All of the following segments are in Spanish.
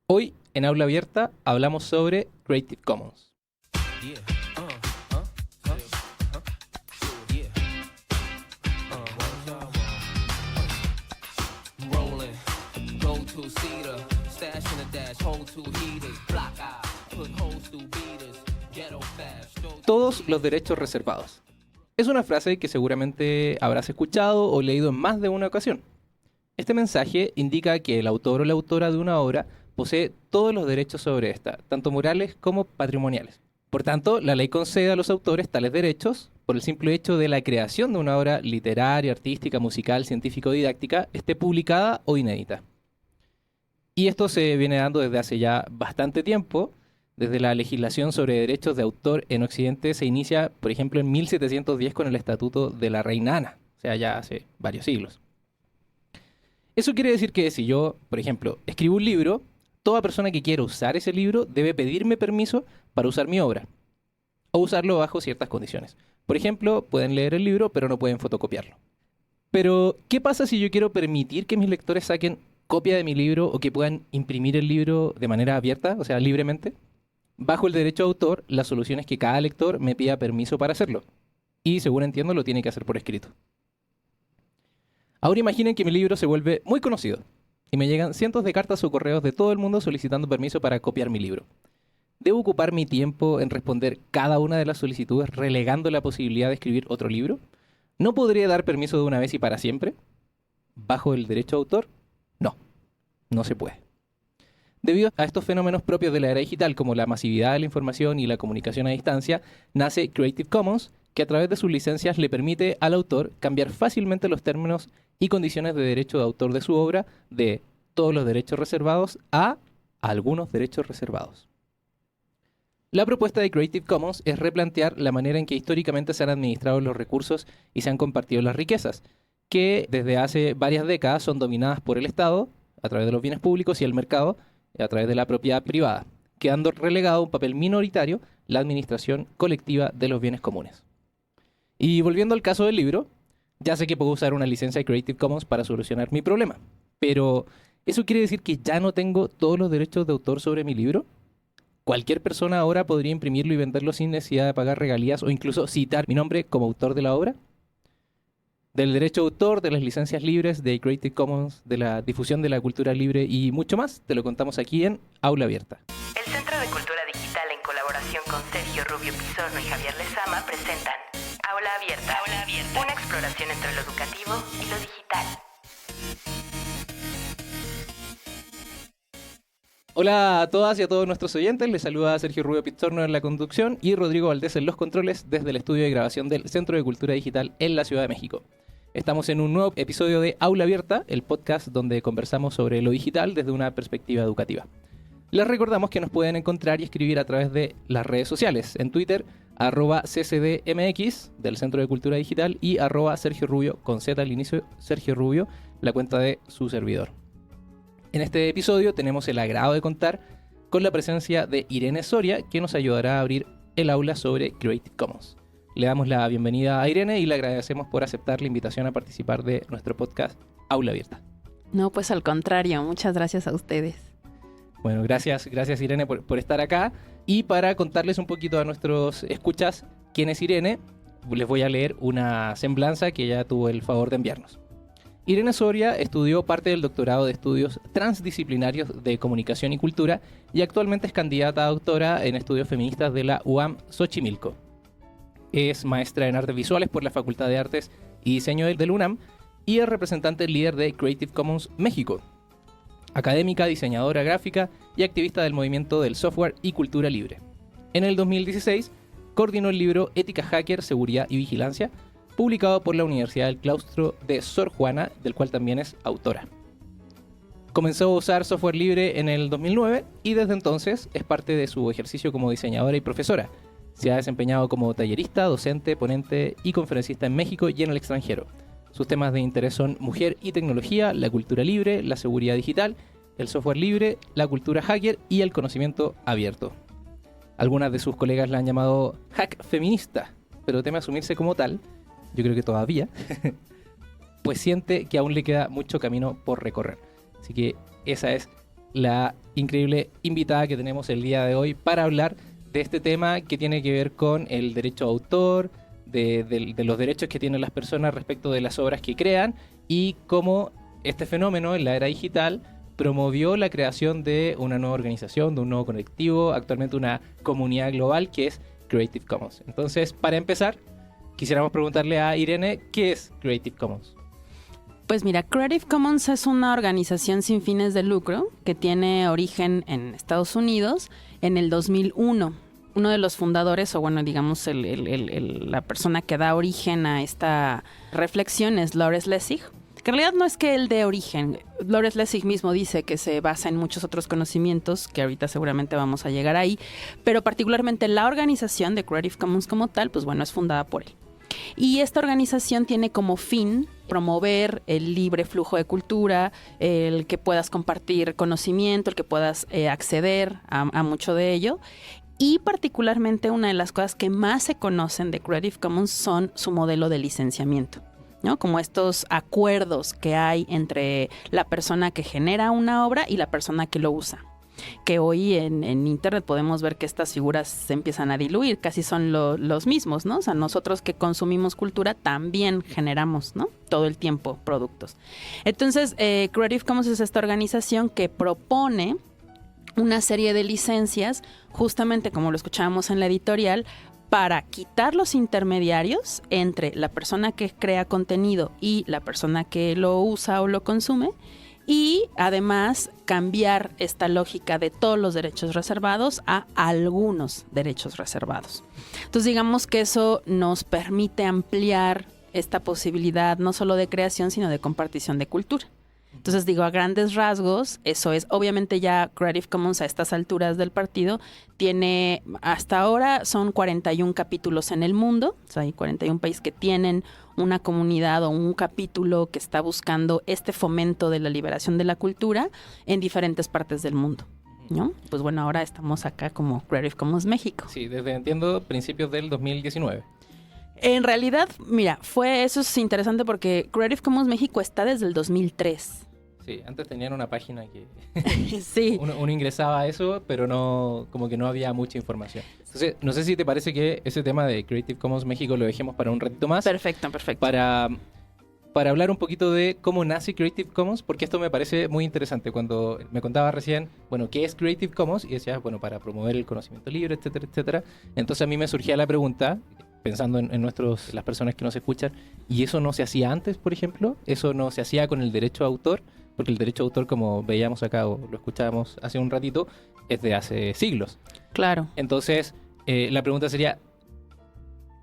Hoy, en Aula Abierta, hablamos sobre Creative Commons. Todos los derechos reservados. Es una frase que seguramente habrás escuchado o leído en más de una ocasión. Este mensaje indica que el autor o la autora de una obra posee todos los derechos sobre esta, tanto morales como patrimoniales. Por tanto, la ley concede a los autores tales derechos por el simple hecho de la creación de una obra literaria, artística, musical, científica o didáctica, esté publicada o inédita. Y esto se viene dando desde hace ya bastante tiempo. Desde la legislación sobre derechos de autor en Occidente se inicia, por ejemplo, en 1710 con el Estatuto de la Reina Ana, o sea, ya hace varios siglos. Eso quiere decir que si yo, por ejemplo, escribo un libro, toda persona que quiera usar ese libro debe pedirme permiso para usar mi obra, o usarlo bajo ciertas condiciones. Por ejemplo, pueden leer el libro, pero no pueden fotocopiarlo. Pero, ¿qué pasa si yo quiero permitir que mis lectores saquen copia de mi libro o que puedan imprimir el libro de manera abierta, o sea, libremente? Bajo el derecho de autor, la solución es que cada lector me pida permiso para hacerlo. Y, según entiendo, lo tiene que hacer por escrito. Ahora imaginen que mi libro se vuelve muy conocido y me llegan cientos de cartas o correos de todo el mundo solicitando permiso para copiar mi libro. ¿Debo ocupar mi tiempo en responder cada una de las solicitudes relegando la posibilidad de escribir otro libro? ¿No podría dar permiso de una vez y para siempre? ¿Bajo el derecho de autor? No se puede. Debido a estos fenómenos propios de la era digital, como la masividad de la información y la comunicación a distancia, nace Creative Commons, que a través de sus licencias le permite al autor cambiar fácilmente los términos y condiciones de derecho de autor de su obra de todos los derechos reservados a algunos derechos reservados. La propuesta de Creative Commons es replantear la manera en que históricamente se han administrado los recursos y se han compartido las riquezas, que desde hace varias décadas son dominadas por el Estado, a través de los bienes públicos, y el mercado, a través de la propiedad privada, quedando relegado a un papel minoritario la administración colectiva de los bienes comunes. Y volviendo al caso del libro, ya sé que puedo usar una licencia de Creative Commons para solucionar mi problema, pero ¿eso quiere decir que ya no tengo todos los derechos de autor sobre mi libro? ¿Cualquier persona ahora podría imprimirlo y venderlo sin necesidad de pagar regalías o incluso citar mi nombre como autor de la obra? Del derecho de autor, de las licencias libres, de Creative Commons, de la difusión de la cultura libre y mucho más, te lo contamos aquí en Aula Abierta. El Centro de Cultura Digital, en colaboración con Sergio Rubio Pizorno y Javier Lezama, presentan Aula Abierta, una exploración entre lo educativo y lo digital. Hola a todas y a todos nuestros oyentes, les saluda Sergio Rubio Pizorno en la conducción y Rodrigo Valdés en los controles desde el estudio de grabación del Centro de Cultura Digital en la Ciudad de México. Estamos en un nuevo episodio de Aula Abierta, el podcast donde conversamos sobre lo digital desde una perspectiva educativa. Les recordamos que nos pueden encontrar y escribir a través de las redes sociales, en Twitter, @ccdmx del Centro de Cultura Digital y @Sergio Rubio, con Z al inicio, Sergio Rubio, la cuenta de su servidor. En este episodio tenemos el agrado de contar con la presencia de Irene Soria, que nos ayudará a abrir el aula sobre Creative Commons. Le damos la bienvenida a Irene y le agradecemos por aceptar la invitación a participar de nuestro podcast Aula Abierta. No, pues al contrario, muchas gracias a ustedes. Bueno, gracias Irene por estar acá. Y para contarles un poquito a nuestros escuchas quién es Irene, les voy a leer una semblanza que ella tuvo el favor de enviarnos. Irene Soria estudió parte del doctorado de estudios transdisciplinarios de comunicación y cultura y actualmente es candidata a doctora en estudios feministas de la UAM Xochimilco. Es maestra en artes visuales por la Facultad de Artes y Diseño del UNAM y es representante líder de Creative Commons México. Académica, diseñadora gráfica y activista del movimiento del software y cultura libre. En el 2016 coordinó el libro Ética Hacker, Seguridad y Vigilancia, publicado por la Universidad del Claustro de Sor Juana, del cual también es autora. Comenzó a usar software libre en el 2009 y desde entonces es parte de su ejercicio como diseñadora y profesora. Se ha desempeñado como tallerista, docente, ponente y conferencista en México y en el extranjero. Sus temas de interés son mujer y tecnología, la cultura libre, la seguridad digital, el software libre, la cultura hacker y el conocimiento abierto. Algunas de sus colegas la han llamado hack feminista, pero teme asumirse como tal, yo creo que todavía, pues siente que aún le queda mucho camino por recorrer. Así que esa es la increíble invitada que tenemos el día de hoy para hablar de este tema que tiene que ver con el derecho de autor, de los derechos que tienen las personas respecto de las obras que crean y cómo este fenómeno en la era digital promovió la creación de una nueva organización, de un nuevo colectivo, actualmente una comunidad global que es Creative Commons. Entonces, para empezar, quisiéramos preguntarle a Irene, ¿qué es Creative Commons? Pues mira, Creative Commons es una organización sin fines de lucro que tiene origen en Estados Unidos en el 2001. Uno de los fundadores, o bueno, digamos, la persona que da origen a esta reflexión es Lawrence Lessig. Que en realidad no es que él dé origen. Lawrence Lessig mismo dice que se basa en muchos otros conocimientos, que ahorita seguramente vamos a llegar ahí, pero particularmente la organización de Creative Commons como tal, pues bueno, es fundada por él. Y esta organización tiene como fin promover el libre flujo de cultura, el que puedas compartir conocimiento, el que puedas acceder a mucho de ello. Y particularmente una de las cosas que más se conocen de Creative Commons son su modelo de licenciamiento, ¿no? Como estos acuerdos que hay entre la persona que genera una obra y la persona que lo usa. Que hoy en Internet podemos ver que estas figuras se empiezan a diluir, casi son los mismos, ¿no? O sea, nosotros que consumimos cultura también generamos, ¿no? Todo el tiempo productos. Entonces, Creative Commons es esta organización que propone una serie de licencias, justamente como lo escuchábamos en la editorial, para quitar los intermediarios entre la persona que crea contenido y la persona que lo usa o lo consume, y además cambiar esta lógica de todos los derechos reservados a algunos derechos reservados. Entonces digamos que eso nos permite ampliar esta posibilidad no solo de creación, sino de compartición de cultura. Entonces digo, a grandes rasgos, eso es. Obviamente ya Creative Commons a estas alturas del partido tiene, hasta ahora son 41 capítulos en el mundo. O sea, hay 41 países que tienen una comunidad o un capítulo que está buscando este fomento de la liberación de la cultura en diferentes partes del mundo, ¿no? Pues bueno, ahora estamos acá como Creative Commons México. Sí, desde, entiendo, principios del 2019. En realidad, mira, eso es interesante porque Creative Commons México está desde el 2003. Sí, antes tenían una página que sí. uno ingresaba a eso, pero no, como que no había mucha información. Entonces, no sé si te parece que ese tema de Creative Commons México lo dejemos para un ratito más. Perfecto. Para hablar un poquito de cómo nace Creative Commons, porque esto me parece muy interesante. Cuando me contaba recién, bueno, ¿qué es Creative Commons? Y decías, bueno, para promover el conocimiento libre, etcétera, etcétera. Entonces a mí me surgía la pregunta, pensando en las personas que nos escuchan, ¿y eso no se hacía antes, por ejemplo? ¿Eso no se hacía con el derecho de autor? Porque el derecho de autor, como veíamos acá o lo escuchábamos hace un ratito, es de hace siglos. Claro. Entonces, la pregunta sería,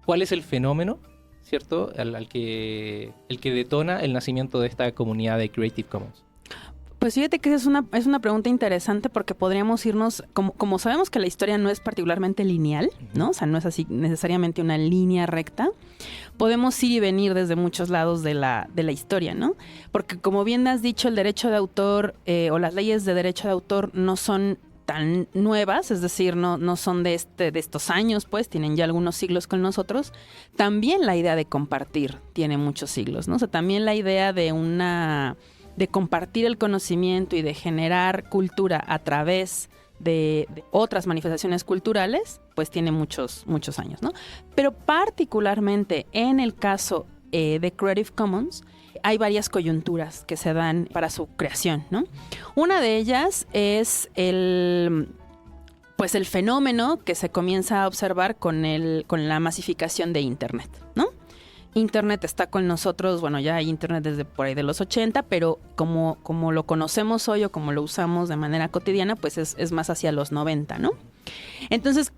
¿cuál es el fenómeno, cierto, el que detona el nacimiento de esta comunidad de Creative Commons? Pues fíjate que es una pregunta interesante porque podríamos irnos, como sabemos que la historia no es particularmente lineal, ¿no? O sea, no es así necesariamente una línea recta, podemos ir y venir desde muchos lados de la historia, ¿no? Porque como bien has dicho, el derecho de autor o las leyes de derecho de autor no son tan nuevas, es decir, no son de estos años, pues tienen ya algunos siglos con nosotros. También la idea de compartir tiene muchos siglos, ¿no? O sea, también la idea de compartir el conocimiento y de generar cultura a través de otras manifestaciones culturales, pues tiene muchos años, ¿no? Pero particularmente en el caso de Creative Commons, hay varias coyunturas que se dan para su creación, ¿no? Una de ellas es el fenómeno que se comienza a observar con la masificación de Internet, ¿no? Internet está con nosotros, bueno, ya hay Internet desde por ahí de los 80, pero como lo conocemos hoy o como lo usamos de manera cotidiana, pues es más hacia los 90, ¿no? Entonces,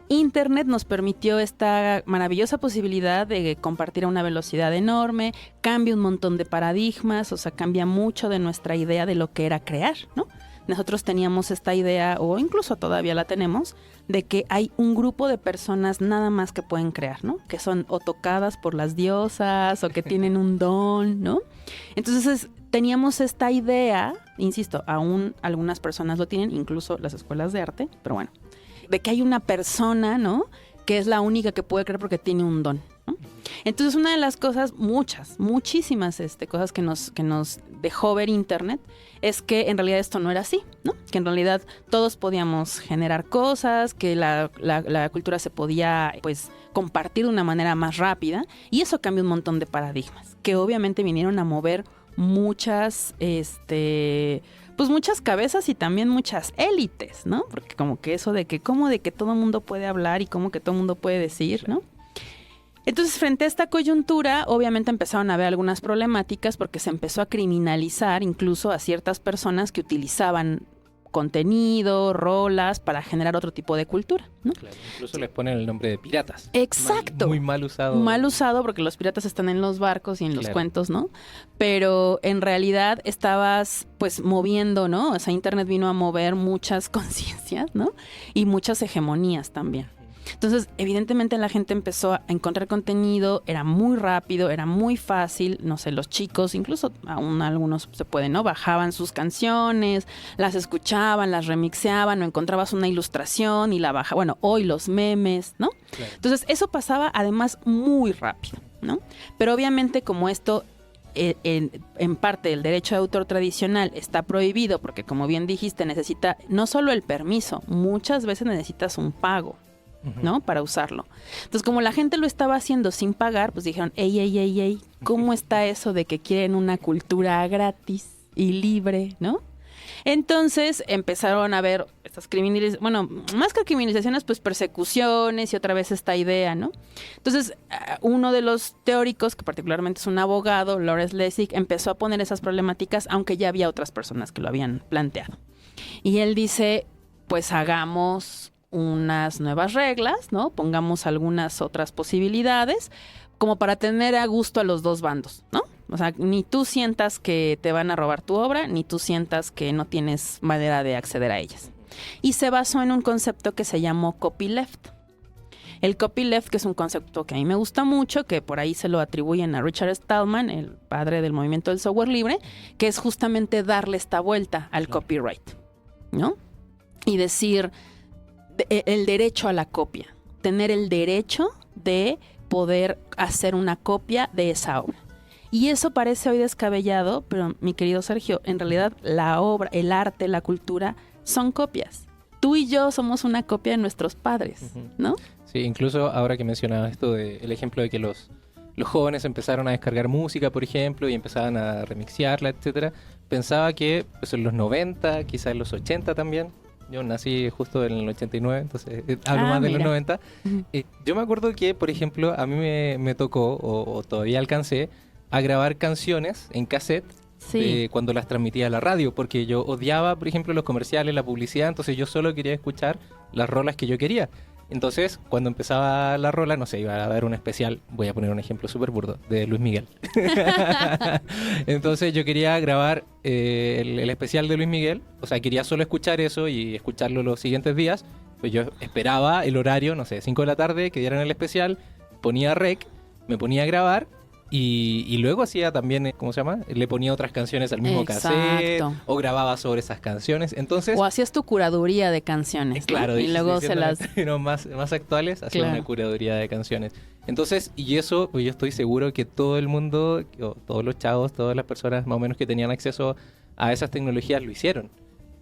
Internet nos permitió esta maravillosa posibilidad de compartir a una velocidad enorme, cambia un montón de paradigmas, o sea, cambia mucho de nuestra idea de lo que era crear, ¿no? Nosotros teníamos esta idea, o incluso todavía la tenemos, de que hay un grupo de personas nada más que pueden crear, ¿no? Que son o tocadas por las diosas o que tienen un don, ¿no? Entonces teníamos esta idea, insisto, aún algunas personas lo tienen, incluso las escuelas de arte, pero bueno, de que hay una persona, ¿no? Que es la única que puede crear porque tiene un don, ¿no? Entonces, una de las cosas, muchísimas cosas que nos dejó ver Internet es que en realidad esto no era así, ¿no? Que en realidad todos podíamos generar cosas, que la cultura se podía, pues, compartir de una manera más rápida, y eso cambió un montón de paradigmas, que obviamente vinieron a mover muchas cabezas y también muchas élites, ¿no? Porque como que eso de que todo el mundo puede hablar y como que todo el mundo puede decir, ¿no? Entonces, frente a esta coyuntura, obviamente empezaron a haber algunas problemáticas porque se empezó a criminalizar incluso a ciertas personas que utilizaban contenido, rolas para generar otro tipo de cultura, ¿no? Claro, incluso les ponen el nombre de piratas. Exacto. Muy mal usado. Mal usado porque los piratas están en los barcos y en los cuentos, ¿no? Pero en realidad estabas pues moviendo, ¿no? O sea, Internet vino a mover muchas conciencias, ¿no? Y muchas hegemonías también. Entonces, evidentemente la gente empezó a encontrar contenido, era muy rápido, era muy fácil, no sé, los chicos, incluso aún algunos se pueden, ¿no? Bajaban sus canciones, las escuchaban, las remixeaban, o encontrabas una ilustración y la bajaban, bueno, hoy los memes, ¿no? Claro. Entonces, eso pasaba además muy rápido, ¿no? Pero obviamente como esto en parte el derecho de autor tradicional está prohibido porque, como bien dijiste, necesita no solo el permiso, muchas veces necesitas un pago, ¿no? Para usarlo. Entonces, como la gente lo estaba haciendo sin pagar, pues dijeron, ey, ¿cómo está eso de que quieren una cultura gratis y libre, ¿no? Entonces empezaron a ver estas criminalizaciones, bueno, más que criminalizaciones, pues persecuciones y otra vez esta idea, ¿no? Entonces, uno de los teóricos, que particularmente es un abogado, Lawrence Lessig, empezó a poner esas problemáticas, aunque ya había otras personas que lo habían planteado. Y él dice, pues hagamos unas nuevas reglas, ¿no? Pongamos algunas otras posibilidades como para tener a gusto a los dos bandos, ¿no? O sea, ni tú sientas que te van a robar tu obra, ni tú sientas que no tienes manera de acceder a ellas. Y se basó en un concepto que se llamó copyleft. El copyleft, que es un concepto que a mí me gusta mucho, que por ahí se lo atribuyen a Richard Stallman, el padre del movimiento del software libre, que es justamente darle esta vuelta al copyright, ¿no? Y decir el derecho a la copia, tener el derecho de poder hacer una copia de esa obra. Y eso parece hoy descabellado, pero mi querido Sergio, en realidad la obra, el arte, la cultura son copias. Tú y yo somos una copia de nuestros padres, ¿no? Sí, incluso ahora que mencionaba esto el ejemplo de que los jóvenes empezaron a descargar música, por ejemplo, y empezaban a remixearla, etcétera, pensaba que pues, en los 90, quizás en los 80 también. Yo nací justo en el 89, entonces hablo más de los 90. Yo me acuerdo que, por ejemplo, a mí me tocó, o todavía alcancé, a grabar canciones en cassette cuando las transmitía a la radio, porque yo odiaba, por ejemplo, los comerciales, la publicidad, entonces yo solo quería escuchar las rolas que yo quería. Entonces, cuando empezaba la rola, no sé, iba a haber un especial, voy a poner un ejemplo súper burdo, de Luis Miguel. Entonces yo quería grabar el especial de Luis Miguel, o sea, quería solo escuchar eso y escucharlo los siguientes días. Pues yo esperaba el horario, no sé, 5 de la tarde, que dieran el especial, ponía rec, me ponía a grabar. Y luego hacía también, ¿cómo se llama? Le ponía otras canciones al mismo cassette o grababa sobre esas canciones. Entonces, o hacías tu curaduría de canciones, claro, ¿no? Y luego se las más actuales, hacía una curaduría de canciones. Entonces, y eso, pues yo estoy seguro que todo el mundo, todos los chavos, todas las personas más o menos que tenían acceso a esas tecnologías lo hicieron.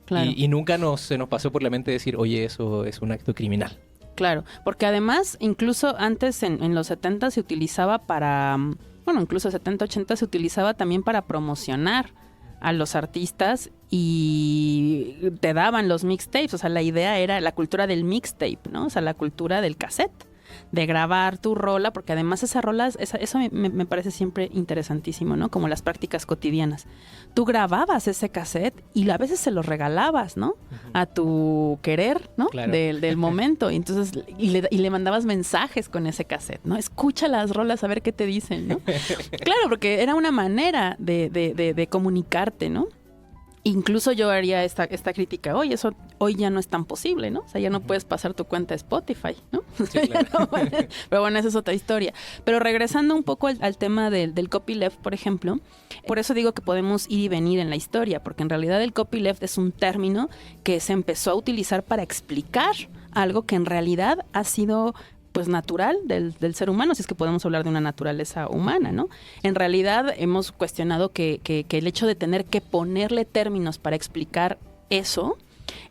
Claro. Y nunca se nos pasó por la mente decir, oye, eso es un acto criminal. Claro, porque además, incluso antes en los 70 se utilizaba para... Bueno, incluso 70, 80 se utilizaba también para promocionar a los artistas y te daban los mixtapes. O sea, la idea era la cultura del mixtape, ¿no? O sea, la cultura del cassette, de grabar tu rola, porque además esas rolas, eso me parece siempre interesantísimo, ¿no? Como las prácticas cotidianas. Tú grababas ese cassette y a veces se lo regalabas, ¿no? A tu querer, ¿no? Claro. Del momento. Y entonces, y le mandabas mensajes con ese cassette, ¿no? Escucha las rolas a ver qué te dicen, ¿no? Claro, porque era una manera de comunicarte, ¿no? Incluso yo haría esta crítica, oye, eso hoy ya no es tan posible, ¿no? O sea, ya no puedes pasar tu cuenta de Spotify, ¿no? Sí, claro. Pero bueno, esa es otra historia. Pero regresando un poco al tema del copyleft, por ejemplo, por eso digo que podemos ir y venir en la historia, porque en realidad el copyleft es un término que se empezó a utilizar para explicar algo que en realidad ha sido pues natural del ser humano, si es que podemos hablar de una naturaleza humana, ¿no? En realidad hemos cuestionado que el hecho de tener que ponerle términos para explicar eso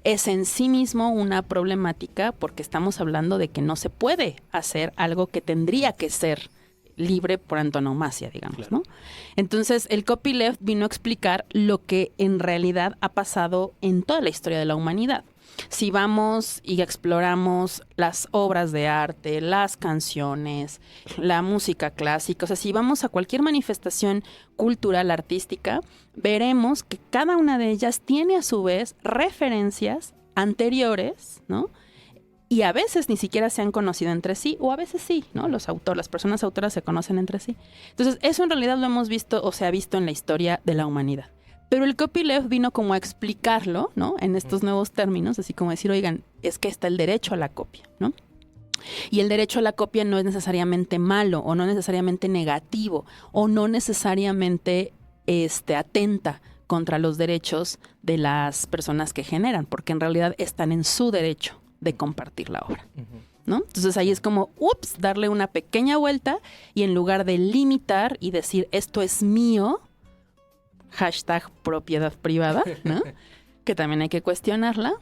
es en sí mismo una problemática, porque estamos hablando de que no se puede hacer algo que tendría que ser libre por antonomasia, digamos, claro, ¿no? Entonces, el copyleft vino a explicar lo que en realidad ha pasado en toda la historia de la humanidad. Si vamos y exploramos las obras de arte, las canciones, la música clásica, o sea, si vamos a cualquier manifestación cultural, artística, veremos que cada una de ellas tiene a su vez referencias anteriores, ¿no? Y a veces ni siquiera se han conocido entre sí, o a veces sí, ¿no? Las personas autoras se conocen entre sí. Entonces, eso en realidad lo hemos visto o se ha visto en la historia de la humanidad. Pero el copyleft vino como a explicarlo, ¿no? En estos nuevos términos, así como decir, oigan, es que está el derecho a la copia, ¿no? Y el derecho a la copia no es necesariamente malo, o no necesariamente negativo, o no necesariamente atenta contra los derechos de las personas que generan, porque en realidad están en su derecho de compartir la obra, ¿no? Entonces ahí es como, darle una pequeña vuelta y en lugar de limitar y decir, esto es mío, #propiedad privada, ¿no? Que también hay que cuestionarla,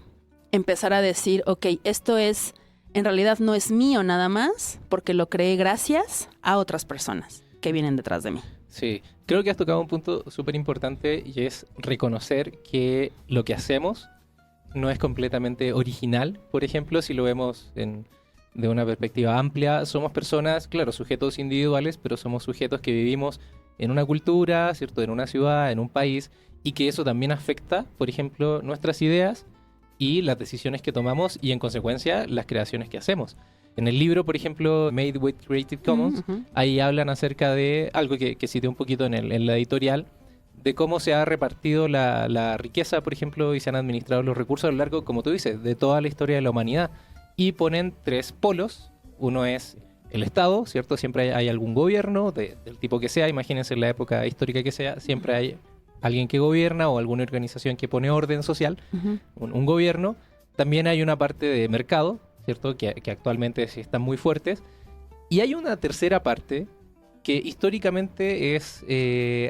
empezar a decir, ok, esto es, en realidad no es mío nada más, porque lo creé gracias a otras personas que vienen detrás de mí. Sí, creo que has tocado un punto súper importante y es reconocer que lo que hacemos no es completamente original. Por ejemplo, si lo vemos de una perspectiva amplia, somos personas, claro, sujetos individuales, pero somos sujetos que vivimos en una cultura, ¿cierto? En una ciudad, en un país, y que eso también afecta, por ejemplo, nuestras ideas y las decisiones que tomamos y, en consecuencia, las creaciones que hacemos. En el libro, por ejemplo, Made with Creative Commons, ahí hablan acerca de algo que cité un poquito en la editorial, de cómo se ha repartido la riqueza, por ejemplo, y se han administrado los recursos a lo largo, como tú dices, de toda la historia de la humanidad. Y ponen 3 polos. Uno es el Estado, ¿cierto? Siempre hay algún gobierno, del tipo que sea, imagínense en la época histórica que sea, siempre hay alguien que gobierna o alguna organización que pone orden social, un gobierno. También hay una parte de mercado, ¿cierto? Que actualmente sí están muy fuertes. Y hay una tercera parte que históricamente es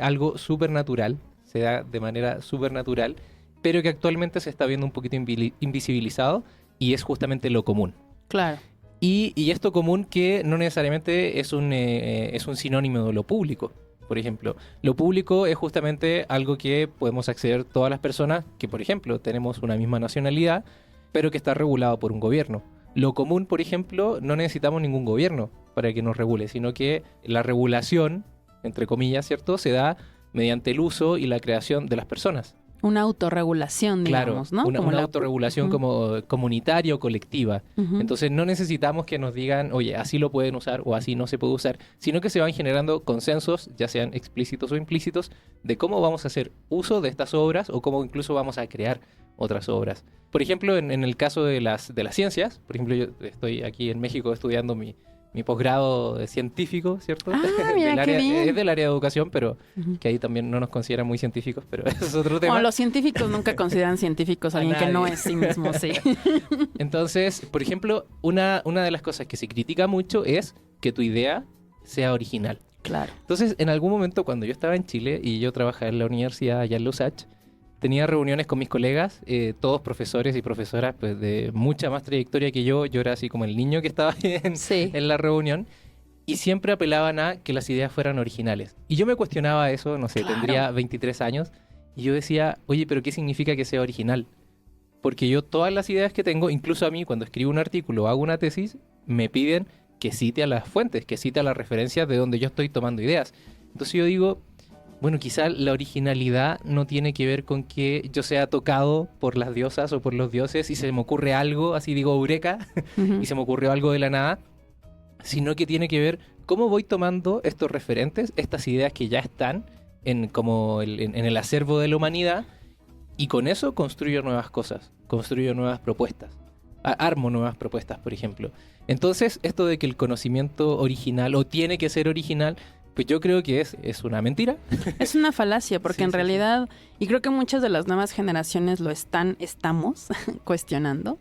algo supernatural, se da de manera supernatural, pero que actualmente se está viendo un poquito invisibilizado, y es justamente lo común. Claro. Y esto común que no necesariamente es un sinónimo de lo público. Por ejemplo, lo público es justamente algo que podemos acceder todas las personas que, por ejemplo, tenemos una misma nacionalidad, pero que está regulado por un gobierno. Lo común, por ejemplo, no necesitamos ningún gobierno para que nos regule, sino que la regulación, entre comillas, ¿cierto?, se da mediante el uso y la creación de las personas. Una autorregulación, digamos, claro, ¿no? Una autorregulación como comunitaria o colectiva. Entonces no necesitamos que nos digan, oye, así lo pueden usar o así no se puede usar, sino que se van generando consensos, ya sean explícitos o implícitos, de cómo vamos a hacer uso de estas obras o cómo incluso vamos a crear otras obras. Por ejemplo, en el caso de las ciencias, por ejemplo, yo estoy aquí en México estudiando mi posgrado científico, ¿cierto? Mira, qué bien. Es del área de educación, pero que ahí también no nos consideran muy científicos, pero eso es otro tema. Bueno, los científicos nunca consideran científicos a alguien que no es sí mismo, sí. Entonces, por ejemplo, una de las cosas que se critica mucho es que tu idea sea original. Claro. Entonces, en algún momento cuando yo estaba en Chile y yo trabajaba en la universidad allá en la USACH, tenía reuniones con mis colegas, todos profesores y profesoras pues, de mucha más trayectoria que yo. Yo era así como el niño que estaba en la reunión. Y siempre apelaban a que las ideas fueran originales. Y yo me cuestionaba eso, no sé, tendría 23 años. Y yo decía, oye, ¿pero qué significa que sea original? Porque yo todas las ideas que tengo, incluso a mí cuando escribo un artículo o hago una tesis, me piden que cite a las fuentes, que cite a las referencias de donde yo estoy tomando ideas. Entonces yo digo, bueno, quizá la originalidad no tiene que ver con que yo sea tocado por las diosas o por los dioses y se me ocurre algo, así digo eureka, y se me ocurrió algo de la nada, sino que tiene que ver cómo voy tomando estos referentes, estas ideas que ya están en el acervo de la humanidad, y con eso construyo nuevas cosas, construyo nuevas propuestas, armo nuevas propuestas, por ejemplo. Entonces, esto de que el conocimiento original o tiene que ser original, pues yo creo que es una mentira. Es una falacia, porque en realidad, y creo que muchas de las nuevas generaciones lo estamos cuestionando,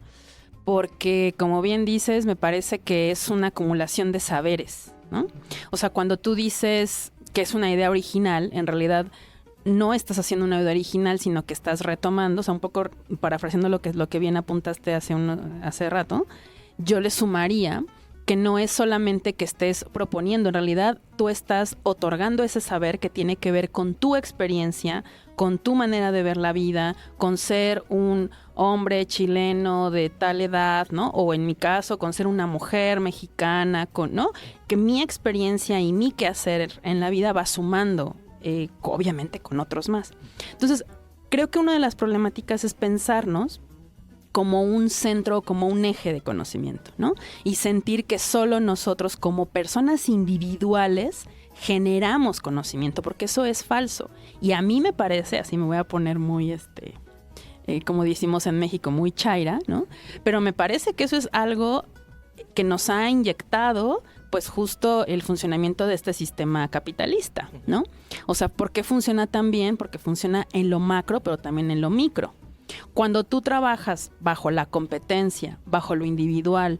porque, como bien dices, me parece que es una acumulación de saberes, ¿no? O sea, cuando tú dices que es una idea original, en realidad no estás haciendo una idea original, sino que estás retomando, o sea, un poco parafraseando lo que bien apuntaste hace rato, yo le sumaría que no es solamente que estés proponiendo, en realidad tú estás otorgando ese saber que tiene que ver con tu experiencia, con tu manera de ver la vida, con ser un hombre chileno de tal edad, ¿no? O en mi caso, con ser una mujer mexicana, ¿no? Que mi experiencia y mi quehacer en la vida va sumando, obviamente con otros más. Entonces, creo que una de las problemáticas es pensarnos como un centro, como un eje de conocimiento, ¿no? Y sentir que solo nosotros como personas individuales generamos conocimiento, porque eso es falso. Y a mí me parece, así me voy a poner muy, como decimos en México, muy chaira, ¿no? Pero me parece que eso es algo que nos ha inyectado, pues justo el funcionamiento de este sistema capitalista, ¿no? O sea, ¿por qué funciona tan bien? Porque funciona en lo macro, pero también en lo micro. Cuando tú trabajas bajo la competencia, bajo lo individual,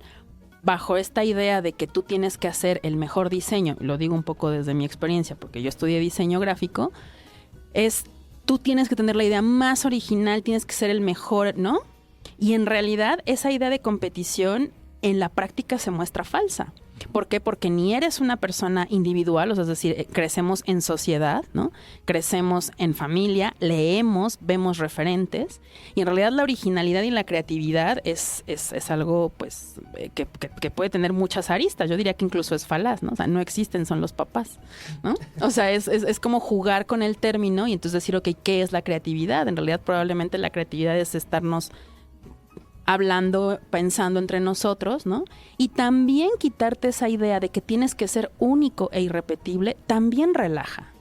bajo esta idea de que tú tienes que hacer el mejor diseño, lo digo un poco desde mi experiencia, porque yo estudié diseño gráfico, tú tienes que tener la idea más original, tienes que ser el mejor, ¿no? Y en realidad esa idea de competición en la práctica se muestra falsa. ¿Por qué? Porque ni eres una persona individual, o sea, es decir, crecemos en sociedad, ¿no? Crecemos en familia, leemos, vemos referentes, y en realidad la originalidad y la creatividad es algo, pues, que puede tener muchas aristas. Yo diría que incluso es falaz, ¿no? O sea, no existen, son los papás, ¿no? O sea, es como jugar con el término y entonces decir, ok, ¿qué es la creatividad? En realidad probablemente la creatividad es estarnos hablando, pensando entre nosotros, ¿no? Y también quitarte esa idea de que tienes que ser único e irrepetible, también relaja.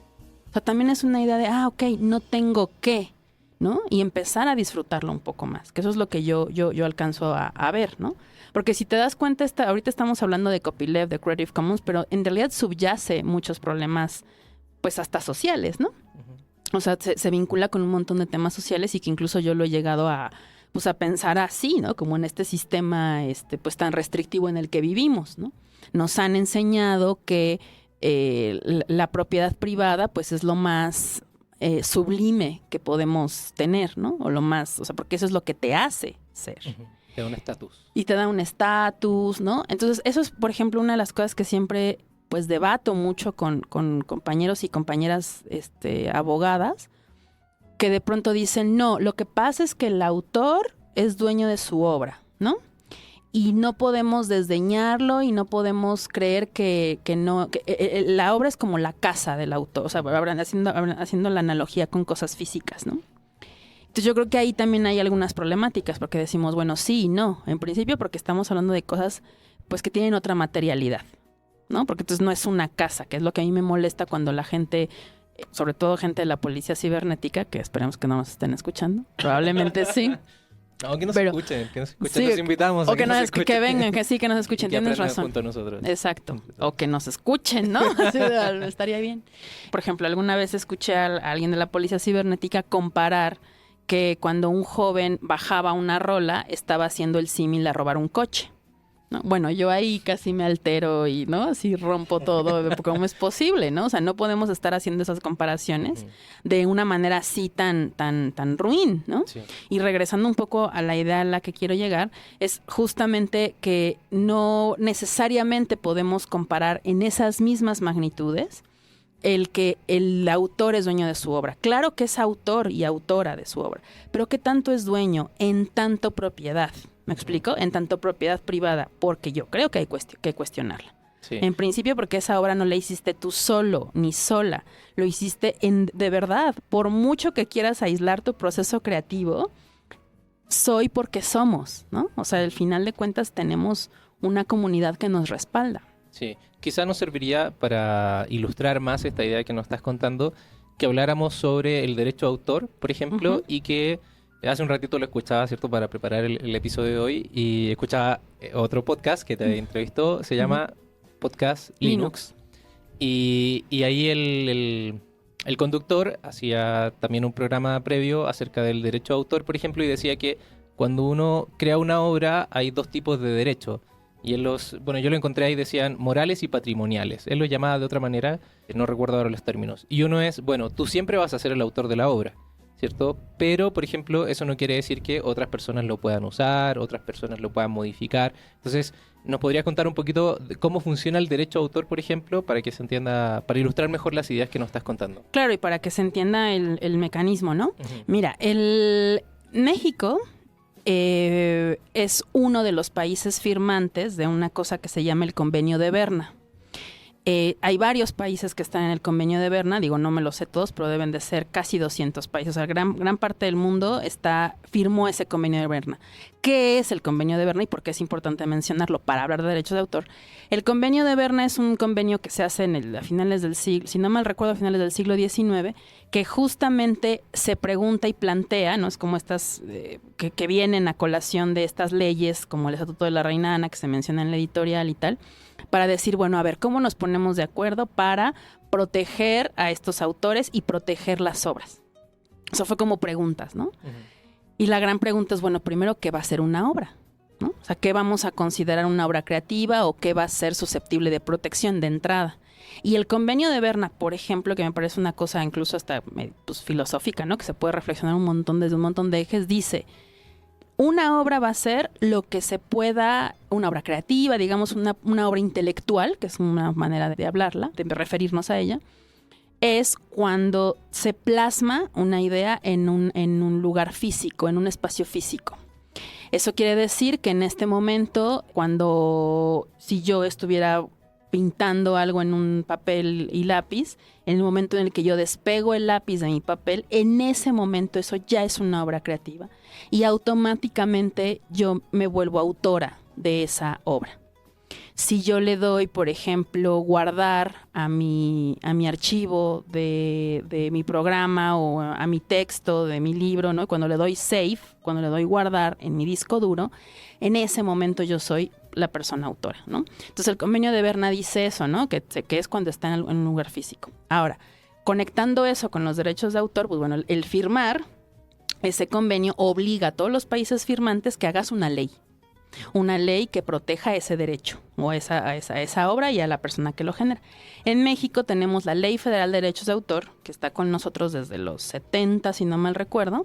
O sea, también es una idea de, ok, no tengo que, ¿no? Y empezar a disfrutarlo un poco más, que eso es lo que yo alcanzo a ver, ¿no? Porque si te das cuenta, ahorita estamos hablando de copyleft, de Creative Commons, pero en realidad subyace muchos problemas, pues hasta sociales, ¿no? O sea, se vincula con un montón de temas sociales y que incluso yo lo he llegado a pensar así, ¿no? Como en este sistema pues tan restrictivo en el que vivimos, ¿no? Nos han enseñado que la propiedad privada pues es lo más sublime que podemos tener, ¿no? O lo más, o sea, porque eso es lo que te hace ser. Te da un estatus. Y te da un estatus, ¿no? Entonces, eso es, por ejemplo, una de las cosas que siempre pues debato mucho con compañeros y compañeras abogadas, que de pronto dicen, no, lo que pasa es que el autor es dueño de su obra, ¿no? Y no podemos desdeñarlo y no podemos creer que la obra es como la casa del autor, o sea, haciendo la analogía con cosas físicas, ¿no? Entonces yo creo que ahí también hay algunas problemáticas, porque decimos, bueno, sí y no, en principio porque estamos hablando de cosas pues que tienen otra materialidad, ¿no? Porque entonces no es una casa, que es lo que a mí me molesta cuando la gente, sobre todo gente de la policía cibernética, que esperemos que no nos estén escuchando, probablemente sí. No, que nos escuchen, sí, los invitamos. O que vengan, que nos escuchen, tienes razón. Junto a nosotros. Exacto, o que nos escuchen, ¿no? Así, estaría bien. Por ejemplo, alguna vez escuché a alguien de la policía cibernética comparar que cuando un joven bajaba una rola, estaba haciendo el símil a robar un coche, ¿no? Bueno, yo ahí casi me altero y, ¿no? Así rompo todo, ¿cómo es posible, no? O sea, no podemos estar haciendo esas comparaciones de una manera así tan ruin, ¿no? Sí. Y regresando un poco a la idea a la que quiero llegar, es justamente que no necesariamente podemos comparar en esas mismas magnitudes el que el autor es dueño de su obra. Claro que es autor y autora de su obra, pero ¿qué tanto es dueño en tanto propiedad? ¿Me explico? En tanto propiedad privada, porque yo creo que hay que cuestionarla. Sí. En principio porque esa obra no la hiciste tú solo, ni sola. Lo hiciste de verdad. Por mucho que quieras aislar tu proceso creativo, soy porque somos, ¿no? O sea, al final de cuentas tenemos una comunidad que nos respalda. Sí, quizá nos serviría para ilustrar más esta idea que nos estás contando, que habláramos sobre el derecho de autor, por ejemplo, y que hace un ratito lo escuchaba, ¿cierto?, para preparar el episodio de hoy, y escuchaba otro podcast que te entrevistó, se llama Podcast Linux. Y ahí el conductor hacía también un programa previo acerca del derecho de autor, por ejemplo, y decía que cuando uno crea una obra hay dos tipos de derechos. Y yo lo encontré ahí, decían morales y patrimoniales. Él lo llamaba de otra manera, no recuerdo ahora los términos. Y uno es, tú siempre vas a ser el autor de la obra, ¿cierto? Pero, por ejemplo, eso no quiere decir que otras personas lo puedan usar, otras personas lo puedan modificar. Entonces, ¿nos podrías contar un poquito de cómo funciona el derecho a autor, por ejemplo, para que se entienda, para ilustrar mejor las ideas que nos estás contando? Claro, y para que se entienda el mecanismo, ¿no? Uh-huh. Mira, México es uno de los países firmantes de una cosa que se llama el Convenio de Berna. Hay varios países que están en el Convenio de Berna, digo, no me lo sé todos, pero deben de ser casi 200 países. O sea, gran parte del mundo firmó ese Convenio de Berna. ¿Qué es el Convenio de Berna y por qué es importante mencionarlo para hablar de derechos de autor? El Convenio de Berna es un convenio que se hace a finales del siglo, si no mal recuerdo, a finales del siglo XIX, que justamente se pregunta y plantea, ¿no? Es como estas que vienen a colación de estas leyes, como el Estatuto de la Reina Ana, que se menciona en la editorial y tal, para decir, a ver, ¿cómo nos ponemos de acuerdo para proteger a estos autores y proteger las obras? Eso fue como preguntas, ¿no? Uh-huh. Y la gran pregunta es, primero, ¿qué va a ser una obra? ¿No? O sea, ¿qué vamos a considerar una obra creativa o qué va a ser susceptible de protección de entrada? Y el Convenio de Berna, por ejemplo, que me parece una cosa incluso hasta filosófica, ¿no? Que se puede reflexionar desde un montón de ejes, dice, una obra va a ser lo que se pueda, una obra creativa, digamos, una obra intelectual, que es una manera de hablarla, de referirnos a ella, es cuando se plasma una idea en un lugar físico, en un espacio físico. Eso quiere decir que en este momento, si yo estuviera pintando algo en un papel y lápiz, en el momento en el que yo despego el lápiz de mi papel, en ese momento eso ya es una obra creativa y automáticamente yo me vuelvo autora de esa obra. Si yo le doy, por ejemplo, guardar a mi archivo de mi programa o a mi texto de mi libro, ¿no? Cuando le doy save, cuando le doy guardar en mi disco duro, en ese momento yo soy la persona autora, ¿no? Entonces el Convenio de Berna dice eso, ¿no? Que es cuando está en un lugar físico. Ahora, conectando eso con los derechos de autor, el firmar ese convenio obliga a todos los países firmantes que hagas una ley que proteja ese derecho o a esa obra y a la persona que lo genera. En México tenemos la Ley Federal de Derechos de Autor, que está con nosotros desde los 70, si no mal recuerdo,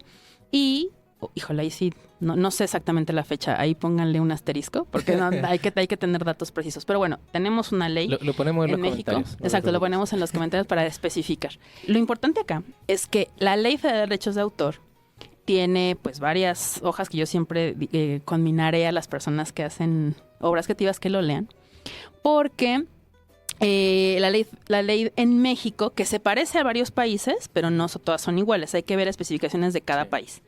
y, híjole, ahí sí, no sé exactamente la fecha, ahí pónganle un asterisco, porque hay que tener datos precisos. Pero tenemos una ley. Lo ponemos en los México. Comentarios. Exacto, lo ponemos en los comentarios para especificar. Lo importante acá es que la Ley Federal de Derechos de Autor tiene varias hojas que yo siempre conminaré a las personas que hacen obras creativas que lo lean, porque la ley en México, que se parece a varios países, pero no todas son iguales, hay que ver especificaciones de cada país.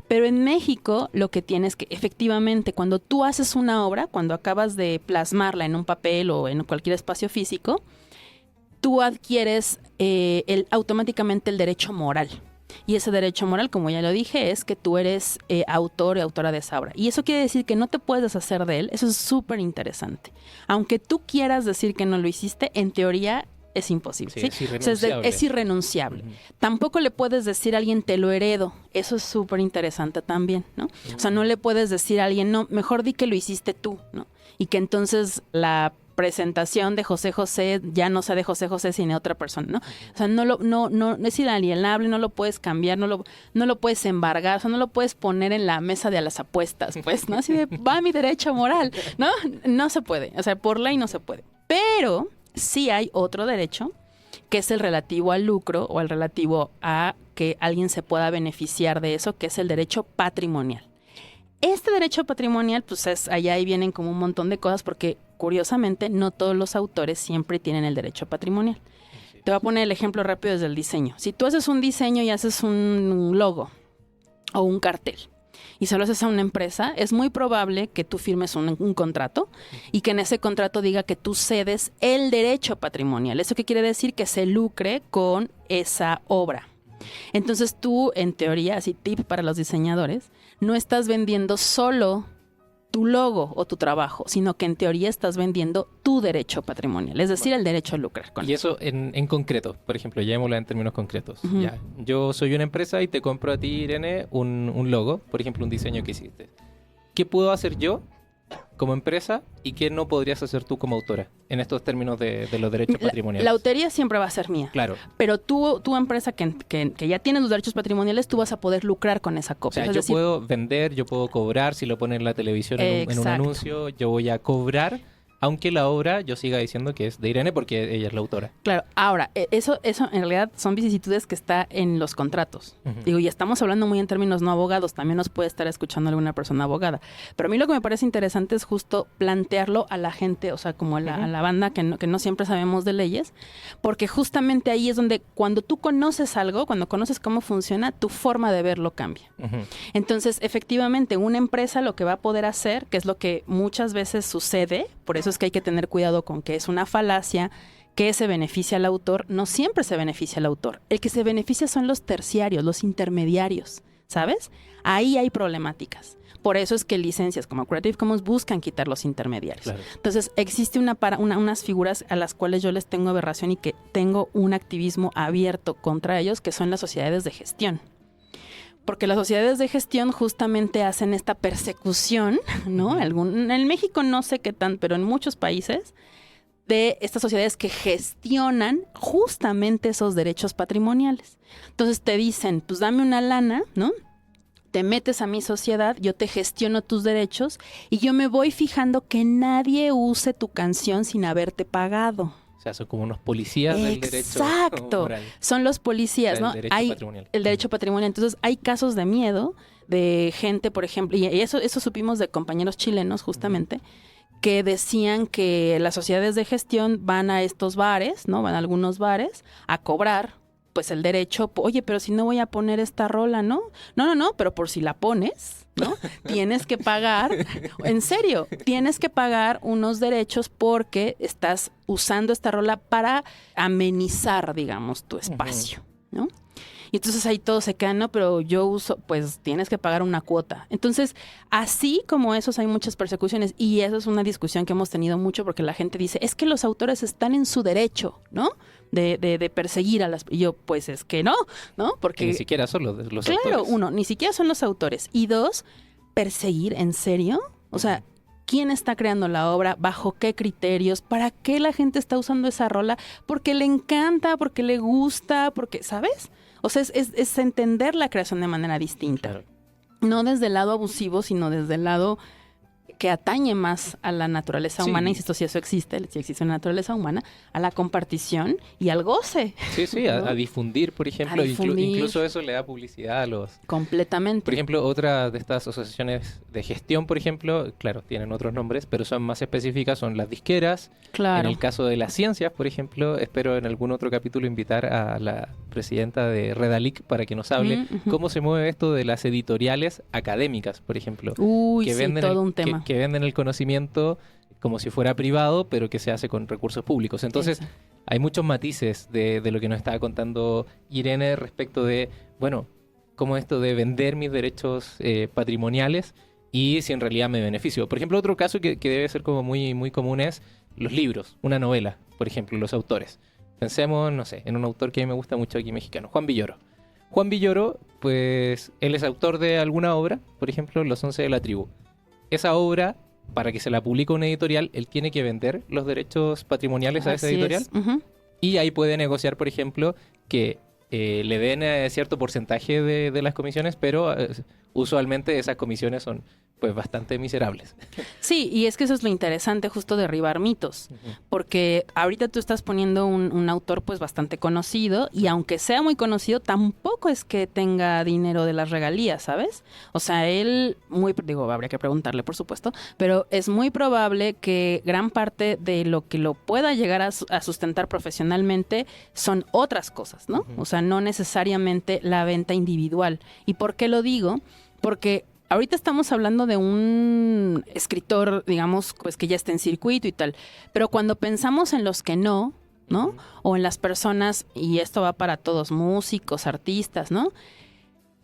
Pero en México lo que tienes es que efectivamente cuando tú haces una obra, cuando acabas de plasmarla en un papel o en cualquier espacio físico, tú adquieres automáticamente el derecho moral. Y ese derecho moral, como ya lo dije, es que tú eres autor y autora de esa obra. Y eso quiere decir que no te puedes deshacer de él. Eso es súper interesante. Aunque tú quieras decir que no lo hiciste, en teoría es imposible. Sí, ¿sí? Es irrenunciable. Uh-huh. Tampoco le puedes decir a alguien te lo heredo. Eso es súper interesante también, ¿no? Uh-huh. O sea, no le puedes decir a alguien, no, mejor di que lo hiciste tú, ¿no? Y que entonces la presentación de José José ya no sea de José José sino de otra persona, ¿no? O sea, no es inalienable, no lo puedes cambiar, no lo puedes embargar, o sea, no lo puedes poner en la mesa de las apuestas, pues, ¿no? Así de, va mi derecho moral, ¿no? No se puede, o sea, por ley no se puede. Pero sí hay otro derecho, que es el relativo al lucro o el relativo a que alguien se pueda beneficiar de eso, que es el derecho patrimonial. Este derecho patrimonial, pues allá ahí vienen como un montón de cosas porque, curiosamente, no todos los autores siempre tienen el derecho patrimonial. Sí. Te voy a poner el ejemplo rápido desde el diseño. Si tú haces un diseño y haces un logo o un cartel y se lo haces a una empresa, es muy probable que tú firmes un contrato y que en ese contrato diga que tú cedes el derecho patrimonial. ¿Eso qué quiere decir? Que se lucre con esa obra. Entonces tú, en teoría, así tip para los diseñadores, no estás vendiendo solo tu logo o tu trabajo, sino que en teoría estás vendiendo tu derecho patrimonial, es decir, el derecho a lucrar con Y eso en concreto, por ejemplo, llevémoslo en términos concretos. Ujú. Ya, yo soy una empresa y te compro a ti, Irene, un logo, por ejemplo, un diseño que hiciste. ¿Qué puedo hacer yo como empresa y qué no podrías hacer tú como autora en estos términos de los derechos patrimoniales? La autoría siempre va a ser mía. Claro. Pero tu empresa que ya tiene los derechos patrimoniales, tú vas a poder lucrar con esa O copia. sea, Es yo decir, puedo vender, yo puedo cobrar, si lo ponen en la televisión en un Exacto. anuncio, yo voy a cobrar, aunque la obra yo siga diciendo que es de Irene porque ella es la autora. claro, ahora, eso en realidad son vicisitudes que está en los contratos. Ujú. Digo, y estamos hablando muy en términos no abogados, también nos puede estar escuchando alguna persona abogada. Pero a mí lo que me parece interesante es justo plantearlo a la gente, o sea, como a la banda que no siempre sabemos de leyes, porque justamente ahí es donde cuando tú conoces algo, cuando conoces cómo funciona, tu forma de verlo cambia. Ujú. Entonces, efectivamente, una empresa lo que va a poder hacer, que es lo que muchas veces sucede, por eso es que hay que tener cuidado con que es una falacia, que se beneficia al autor, no siempre se beneficia al autor. El que se beneficia son los terciarios, los intermediarios, ¿sabes? Ahí hay problemáticas. Por eso es que licencias como Creative Commons buscan quitar los intermediarios. Claro. Entonces, existe unas figuras a las cuales yo les tengo aberración y que tengo un activismo abierto contra ellos, que son las sociedades de gestión. Porque las sociedades de gestión justamente hacen esta persecución, ¿no? En México no sé qué tan, pero en muchos países, de estas sociedades que gestionan justamente esos derechos patrimoniales. Entonces te dicen, pues dame una lana, ¿no? Te metes a mi sociedad, yo te gestiono tus derechos y yo me voy fijando que nadie use tu canción sin haberte pagado. O sea, son como unos policías del derecho Exacto. moral. Son los policías, O sea, ¿no? el derecho Hay patrimonial. el derecho patrimonial. Entonces, hay casos de miedo de gente, por ejemplo, y eso supimos de compañeros chilenos justamente, que decían que las sociedades de gestión van a estos bares, ¿no? Van a algunos bares a cobrar pues el derecho, oye, pero si no voy a poner esta rola, ¿no? No, pero por si la pones, ¿no? Tienes que pagar, en serio, tienes que pagar unos derechos porque estás usando esta rola para amenizar, digamos, tu espacio, ¿no? Y entonces ahí todo se queda, no, pero yo uso, pues tienes que pagar una cuota. Entonces, así como esos hay muchas persecuciones y eso es una discusión que hemos tenido mucho porque la gente dice, es que los autores están en su derecho, ¿no? De perseguir a las... Y yo, pues es que no, ¿no? Porque Que ni siquiera son los claro, autores. uno, ni siquiera son los autores. Y dos, perseguir, ¿en serio? O sea, ¿quién está creando la obra? ¿Bajo qué criterios? ¿Para qué la gente está usando esa rola? Porque le encanta, porque le gusta, porque, ¿sabes? O sea, es entender la creación de manera distinta. Claro. No desde el lado abusivo, sino desde el lado que atañe más a la naturaleza Sí. humana, insisto, si eso existe, si existe una naturaleza humana, a la compartición y al goce. Sí, ¿no? a difundir, por ejemplo. A difundir. Incluso eso le da publicidad a los... Completamente. Por ejemplo, otra de estas asociaciones de gestión, por ejemplo, claro, tienen otros nombres, pero son más específicas, son las disqueras. Claro. En el caso de las ciencias, por ejemplo, espero en algún otro capítulo invitar a la presidenta de Redalic para que nos hable Ujú. cómo se mueve esto de las editoriales académicas, por ejemplo. Uy, que sí, venden todo un que- tema. que venden el conocimiento como si fuera privado, pero que se hace con recursos públicos. Entonces, Eso. hay muchos matices de lo que nos estaba contando Irene respecto de, bueno, cómo esto de vender mis derechos patrimoniales y si en realidad me beneficio. Por ejemplo, otro caso que debe ser como muy, muy común es los libros, una novela, por ejemplo, los autores. Pensemos, no sé, en un autor que a mí me gusta mucho aquí mexicano, Juan Villoro. Juan Villoro, pues, él es autor de alguna obra, por ejemplo, Los 11 de la tribu. Esa obra, para que se la publique una editorial, él tiene que vender los derechos patrimoniales a esa Así editorial es. Ujú. y ahí puede negociar, por ejemplo, que le den cierto porcentaje de las comisiones, pero usualmente esas comisiones son pues bastante miserables. Sí, y es que eso es lo interesante, justo derribar mitos, porque ahorita tú estás poniendo un autor pues bastante conocido y aunque sea muy conocido, tampoco es que tenga dinero de las regalías, ¿sabes? O sea, él, habría que preguntarle por supuesto, pero es muy probable que gran parte de lo que lo pueda llegar a sustentar profesionalmente son otras cosas, ¿no? Ujú. O sea, no necesariamente la venta individual. ¿Y por qué lo digo? Porque ahorita estamos hablando de un escritor, digamos, pues que ya está en circuito y tal, pero cuando pensamos en los que no, ¿no? O en las personas, y esto va para todos, músicos, artistas, ¿no?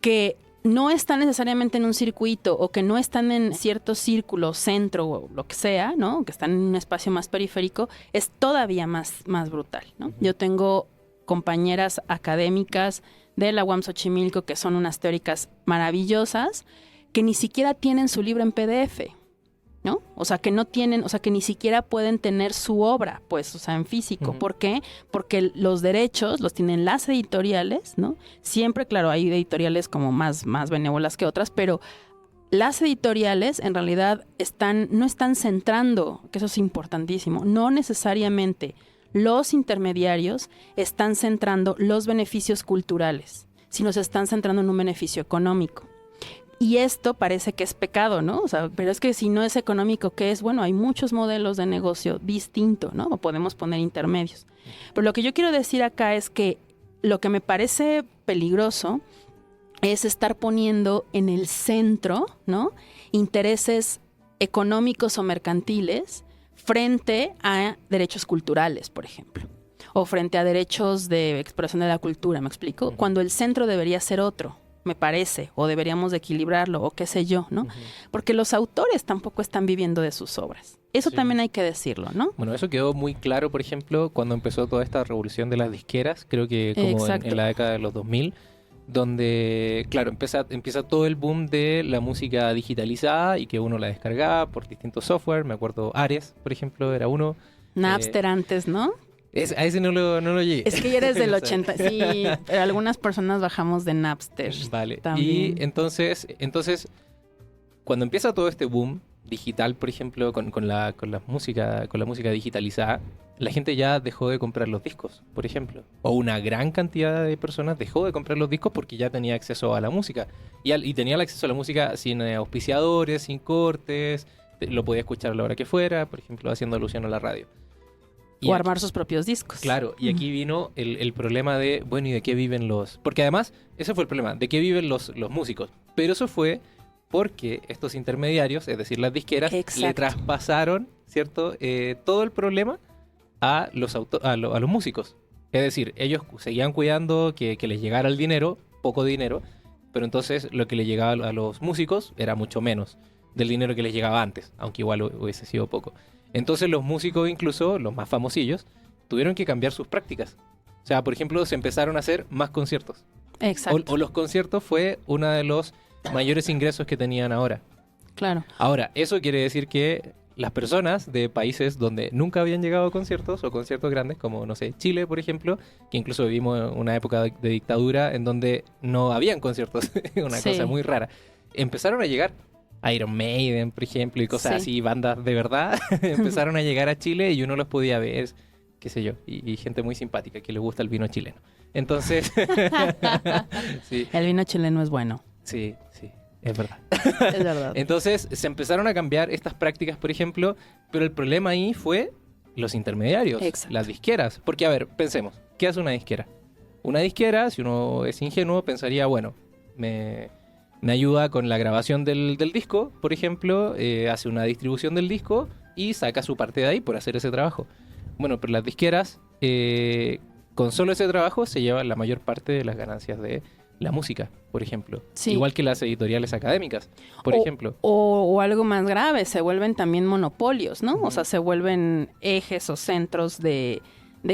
Que no están necesariamente en un circuito o que no están en cierto círculo, centro o lo que sea, ¿no? Que están en un espacio más periférico, es todavía más brutal, ¿no? Yo tengo compañeras académicas de la UAM Xochimilco que son unas teóricas maravillosas que ni siquiera tienen su libro en PDF, ¿no? O sea, que no tienen, o sea, que ni siquiera pueden tener su obra, pues, o sea, en físico. ¿Por qué? Porque los derechos los tienen las editoriales, ¿no? Siempre, claro, hay editoriales como más benévolas que otras, pero las editoriales en realidad no están centrando, que eso es importantísimo, no necesariamente los intermediarios están centrando los beneficios culturales, sino se están centrando en un beneficio económico. Y esto parece que es pecado, ¿no? O sea, pero es que si no es económico, ¿qué es? Bueno, hay muchos modelos de negocio distintos, ¿no? O podemos poner intermedios. Pero lo que yo quiero decir acá es que lo que me parece peligroso es estar poniendo en el centro, ¿no? Intereses económicos o mercantiles frente a derechos culturales, por ejemplo. O frente a derechos de exploración de la cultura, ¿me explico? Cuando el centro debería ser otro, me parece, o deberíamos de equilibrarlo, o qué sé yo, ¿no? Porque los autores tampoco están viviendo de sus obras. Eso también hay que decirlo, ¿no? Bueno, eso quedó muy claro, por ejemplo, cuando empezó toda esta revolución de las disqueras, creo que como en la década de los 2000, donde, claro, empieza todo el boom de la música digitalizada y que uno la descargaba por distintos software. Me acuerdo Ares, por ejemplo, era uno. Napster antes, ¿no? A ese no lo llegué. Es que ya eres del 80, sí, pero algunas personas bajamos de Napster. Vale, también. Y entonces, cuando empieza todo este boom digital, por ejemplo, con la música digitalizada, la gente ya dejó de comprar los discos, por ejemplo. O una gran cantidad de personas dejó de comprar los discos porque ya tenía acceso a la música. Y tenía el acceso a la música sin auspiciadores, sin cortes, lo podía escuchar a la hora que fuera, por ejemplo, haciendo alusión a la radio. O armar sus propios discos. Claro, y aquí vino el problema de, bueno, ¿y de qué viven los...? Porque además, ese fue el problema, ¿de qué viven los músicos? Pero eso fue porque estos intermediarios, es decir, las disqueras, le traspasaron, ¿cierto?, todo el problema a los músicos. Es decir, ellos seguían cuidando que les llegara el dinero, poco dinero, pero entonces lo que le llegaba a los músicos era mucho menos del dinero que les llegaba antes, aunque igual hubiese sido poco. Entonces los músicos, incluso los más famosillos, tuvieron que cambiar sus prácticas. O sea, por ejemplo, se empezaron a hacer más conciertos. Exacto. O los conciertos fue uno de los mayores ingresos que tenían ahora. Claro. Ahora, eso quiere decir que las personas de países donde nunca habían llegado a conciertos o conciertos grandes, como, no sé, Chile, por ejemplo, que incluso vivimos una época de dictadura en donde no habían conciertos, una cosa muy rara, empezaron a llegar. Iron Maiden, por ejemplo, y cosas así, bandas de verdad, empezaron a llegar a Chile y uno los podía ver, qué sé yo, y gente muy simpática que le gusta el vino chileno. Entonces, sí. El vino chileno es bueno. Sí, es verdad. Es verdad. Entonces, se empezaron a cambiar estas prácticas, por ejemplo, pero el problema ahí fue los intermediarios, las disqueras. Porque, a ver, pensemos, ¿qué hace una disquera? Una disquera, si uno es ingenuo, pensaría, bueno, me ayuda con la grabación del disco, por ejemplo, hace una distribución del disco y saca su parte de ahí por hacer ese trabajo. Bueno, pero las disqueras, con solo ese trabajo, se llevan la mayor parte de las ganancias de la música, por ejemplo. Sí. Igual que las editoriales académicas, por ejemplo. O algo más grave, se vuelven también monopolios, ¿no? O sea, se vuelven ejes o centros de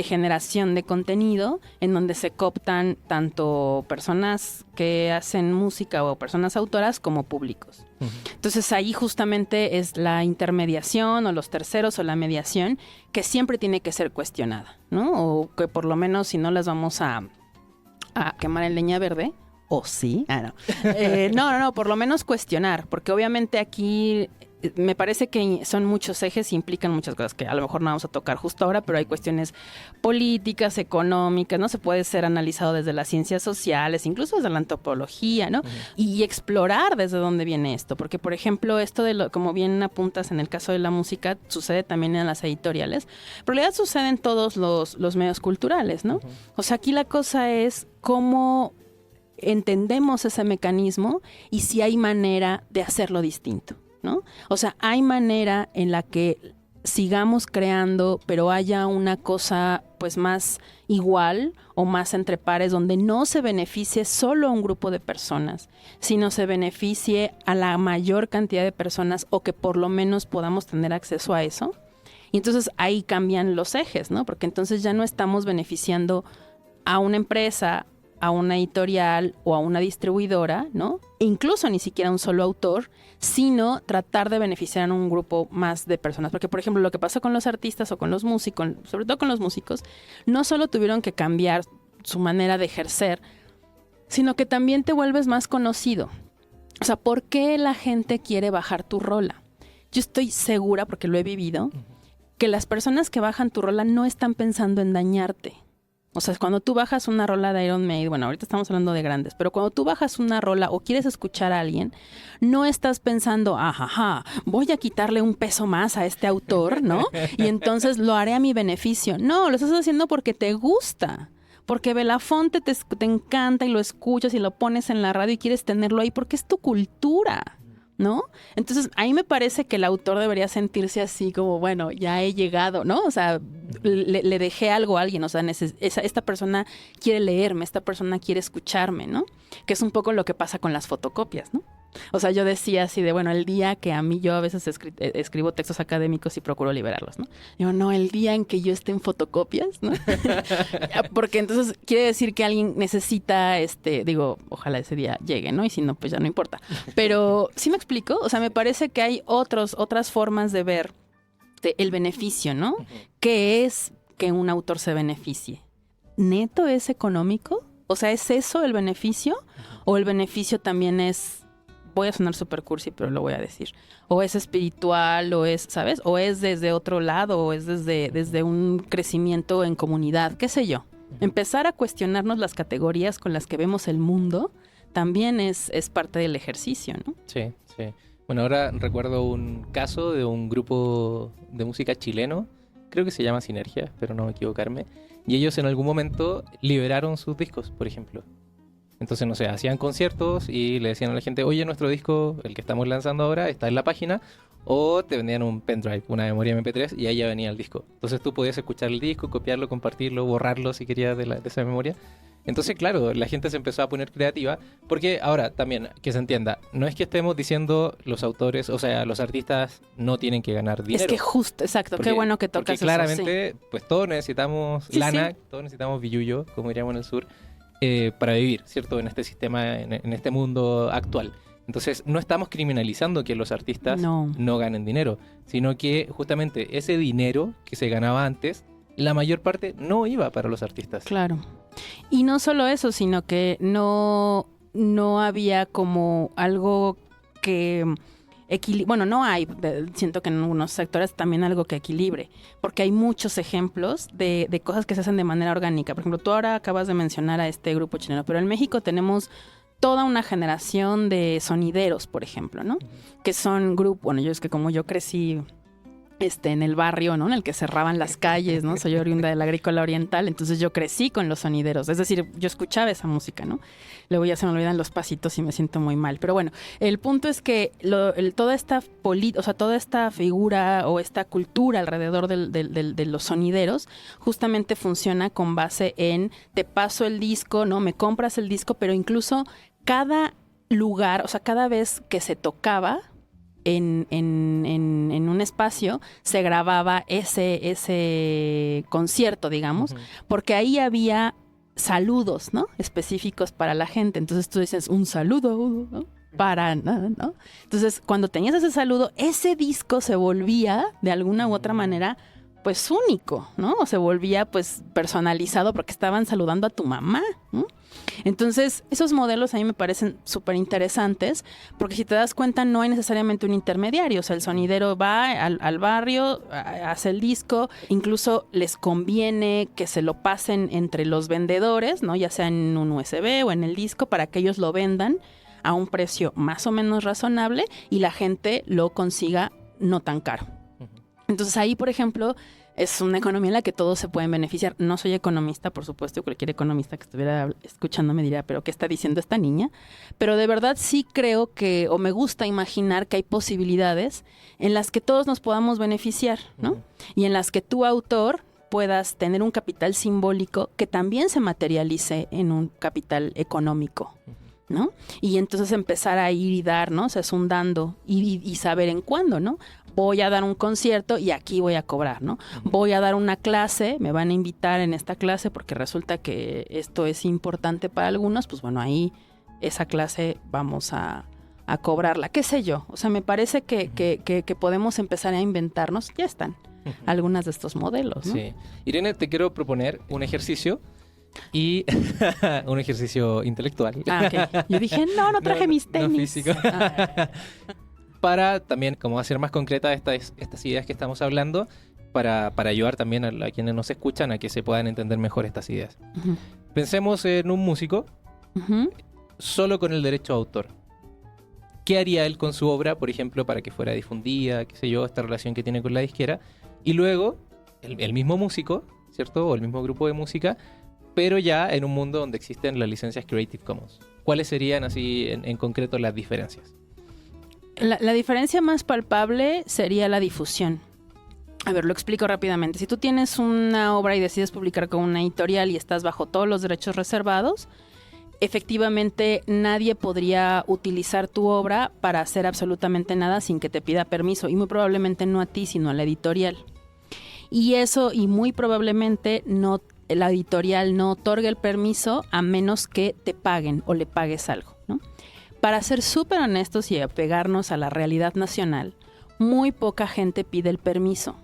generación de contenido en donde se cooptan tanto personas que hacen música o personas autoras como públicos. Entonces ahí justamente es la intermediación o los terceros o la mediación que siempre tiene que ser cuestionada, ¿no? O que por lo menos si no las vamos a quemar en leña verde, ¿o sí? No, por lo menos cuestionar, porque obviamente aquí me parece que son muchos ejes y implican muchas cosas que a lo mejor no vamos a tocar justo ahora, pero hay cuestiones políticas, económicas, ¿no? Se puede ser analizado desde las ciencias sociales, incluso desde la antropología, ¿no? Y explorar desde dónde viene esto, porque por ejemplo esto de como bien apuntas en el caso de la música, sucede también en las editoriales, pero en realidad sucede en todos los medios culturales, ¿no? O sea, aquí la cosa es cómo entendemos ese mecanismo y si hay manera de hacerlo distinto, ¿no? O sea, hay manera en la que sigamos creando, pero haya una cosa pues más igual o más entre pares, donde no se beneficie solo a un grupo de personas, sino se beneficie a la mayor cantidad de personas o que por lo menos podamos tener acceso a eso. Y entonces ahí cambian los ejes, ¿no? Porque entonces ya no estamos beneficiando a una empresa, a una editorial o a una distribuidora, ¿no? E incluso ni siquiera a un solo autor, sino tratar de beneficiar a un grupo más de personas. Porque, por ejemplo, lo que pasó con los artistas o con los músicos, sobre todo con los músicos, no solo tuvieron que cambiar su manera de ejercer, sino que también te vuelves más conocido. O sea, ¿por qué la gente quiere bajar tu rola? Yo estoy segura, porque lo he vivido, que las personas que bajan tu rola no están pensando en dañarte. O sea, cuando tú bajas una rola de Iron Maiden, bueno, ahorita estamos hablando de grandes, pero cuando tú bajas una rola o quieres escuchar a alguien, no estás pensando, ajaja, voy a quitarle un peso más a este autor, ¿no? Y entonces lo haré a mi beneficio. No, lo estás haciendo porque te gusta. Porque Belafonte te encanta y lo escuchas y lo pones en la radio y quieres tenerlo ahí porque es tu cultura, ¿no? Entonces, a mí me parece que el autor debería sentirse así como, bueno, ya he llegado, ¿no? O sea, le dejé algo a alguien, o sea, esta persona quiere leerme, esta persona quiere escucharme, ¿no? Que es un poco lo que pasa con las fotocopias, ¿no? O sea, yo decía así de, bueno, el día que a mí yo a veces escribo textos académicos y procuro liberarlos, ¿no? Digo, no, el día en que yo esté en fotocopias, ¿no? Porque entonces quiere decir que alguien necesita, digo, ojalá ese día llegue, ¿no? Y si no, pues ya no importa. Pero, ¿sí me explico? O sea, me parece que hay otras formas de ver el beneficio, ¿no? Uh-huh. ¿Qué es que un autor se beneficie? ¿Neto es económico? O sea, ¿es eso el beneficio? Uh-huh. ¿O el beneficio también es... Voy a sonar super cursi, pero lo voy a decir. O es espiritual, o es, ¿sabes? O es desde otro lado, o es desde un crecimiento en comunidad, qué sé yo. Empezar a cuestionarnos las categorías con las que vemos el mundo también es parte del ejercicio, ¿no? Sí, sí. Bueno, ahora recuerdo un caso de un grupo de música chileno, creo que se llama Sinergia, espero no equivocarme, y ellos en algún momento liberaron sus discos, por ejemplo. Entonces, no sé, hacían conciertos y le decían a la gente, oye, nuestro disco, el que estamos lanzando ahora, está en la página, o te vendían un pendrive, una memoria MP3, y ahí ya venía el disco. Entonces tú podías escuchar el disco, copiarlo, compartirlo, borrarlo si querías de esa memoria. Entonces, claro, la gente se empezó a poner creativa, porque ahora también, que se entienda, no es que estemos diciendo los autores, o sea, los artistas no tienen que ganar dinero. Es que justo, exacto, qué bueno que tocas eso. Claramente, sí. Pues todos necesitamos lana, sí. Todos necesitamos billullo, como diríamos en el sur, para vivir, ¿cierto? En este sistema, en este mundo actual. Entonces, no estamos criminalizando que los artistas no ganen dinero, sino que justamente ese dinero que se ganaba antes, la mayor parte no iba para los artistas. Claro. Y no solo eso, sino que no había como algo que... Bueno, no hay, siento que en algunos sectores también algo que equilibre, porque hay muchos ejemplos de cosas que se hacen de manera orgánica. Por ejemplo, tú ahora acabas de mencionar a este grupo chileno, pero en México tenemos toda una generación de sonideros, por ejemplo, ¿no? Que son grupos, bueno, yo es que como yo crecí en el barrio, ¿no? En el que cerraban las calles, ¿no? Soy oriunda de la Agrícola Oriental, entonces yo crecí con los sonideros, es decir, yo escuchaba esa música, ¿no? Luego ya se me olvidan los pasitos y me siento muy mal, pero bueno, el punto es que toda esta figura o esta cultura alrededor de los sonideros justamente funciona con base en te paso el disco, ¿no? Me compras el disco, pero incluso cada lugar, o sea, cada vez que se tocaba en un espacio se grababa ese concierto, digamos, uh-huh. Porque ahí había saludos, ¿no? Específicos para la gente. Entonces tú dices, un saludo, ¿no? Para nada, ¿no? Entonces, cuando tenías ese saludo, ese disco se volvía, de alguna u otra manera, pues único, ¿no? O se volvía, pues, personalizado porque estaban saludando a tu mamá, ¿no? Entonces, esos modelos a mí me parecen súper interesantes porque si te das cuenta no hay necesariamente un intermediario, o sea, el sonidero va al barrio, hace el disco, incluso les conviene que se lo pasen entre los vendedores, ¿no? Ya sea en un USB o en el disco para que ellos lo vendan a un precio más o menos razonable y la gente lo consiga no tan caro. Entonces ahí, por ejemplo, es una economía en la que todos se pueden beneficiar. No soy economista, por supuesto, cualquier economista que estuviera escuchando me diría, ¿pero qué está diciendo esta niña? Pero de verdad sí creo que, o me gusta imaginar que hay posibilidades en las que todos nos podamos beneficiar, ¿no? Y en las que tu autor puedas tener un capital simbólico que también se materialice en un capital económico, ¿no? Y entonces empezar a ir y dar, ¿no? O sea, es un dando y saber en cuándo, ¿no? Voy a dar un concierto y aquí voy a cobrar, ¿no? Voy a dar una clase, me van a invitar en esta clase porque resulta que esto es importante para algunos, pues bueno, ahí esa clase vamos a cobrarla, qué sé yo. O sea, me parece que podemos empezar a inventarnos, ya están, algunas de estos modelos, ¿no? Sí. Irene, te quiero proponer un ejercicio y un ejercicio intelectual. Ok. Yo dije, no traje mis tenis. No físico. Para también, como hacer más concretas estas ideas que estamos hablando, para ayudar también a quienes nos escuchan a que se puedan entender mejor estas ideas. Uh-huh. Pensemos en un músico solo con el derecho a autor. ¿Qué haría él con su obra, por ejemplo, para que fuera difundida, qué sé yo, esta relación que tiene con la disquera? Y luego, el mismo músico, ¿cierto? O el mismo grupo de música, pero ya en un mundo donde existen las licencias Creative Commons. ¿Cuáles serían así en concreto las diferencias? La diferencia más palpable sería la difusión. A ver, lo explico rápidamente. Si tú tienes una obra y decides publicar con una editorial y estás bajo todos los derechos reservados, efectivamente nadie podría utilizar tu obra para hacer absolutamente nada sin que te pida permiso, y muy probablemente no a ti, sino a la editorial. Y eso, y muy probablemente no, la editorial no otorgue el permiso a menos que te paguen o le pagues algo, ¿no? Para ser súper honestos y apegarnos a la realidad nacional, muy poca gente pide el permiso,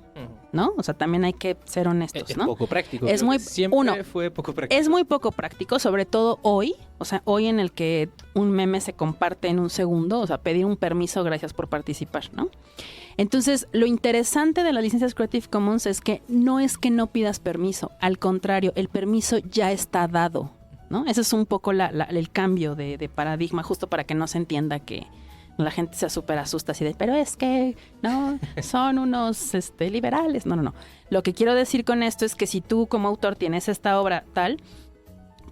¿no? O sea, también hay que ser honestos, ¿no? Es poco práctico. Es muy, siempre fue poco práctico. Es muy poco práctico, sobre todo hoy, o sea, hoy en el que un meme se comparte en un segundo, o sea, pedir un permiso, gracias por participar, ¿no? Entonces, lo interesante de las licencias Creative Commons es que no pidas permiso, al contrario, el permiso ya está dado, ¿no? Ese es un poco el cambio de paradigma, justo para que no se entienda que la gente se súper asusta así de, pero es que no, son unos liberales. No. Lo que quiero decir con esto es que si tú como autor tienes esta obra tal,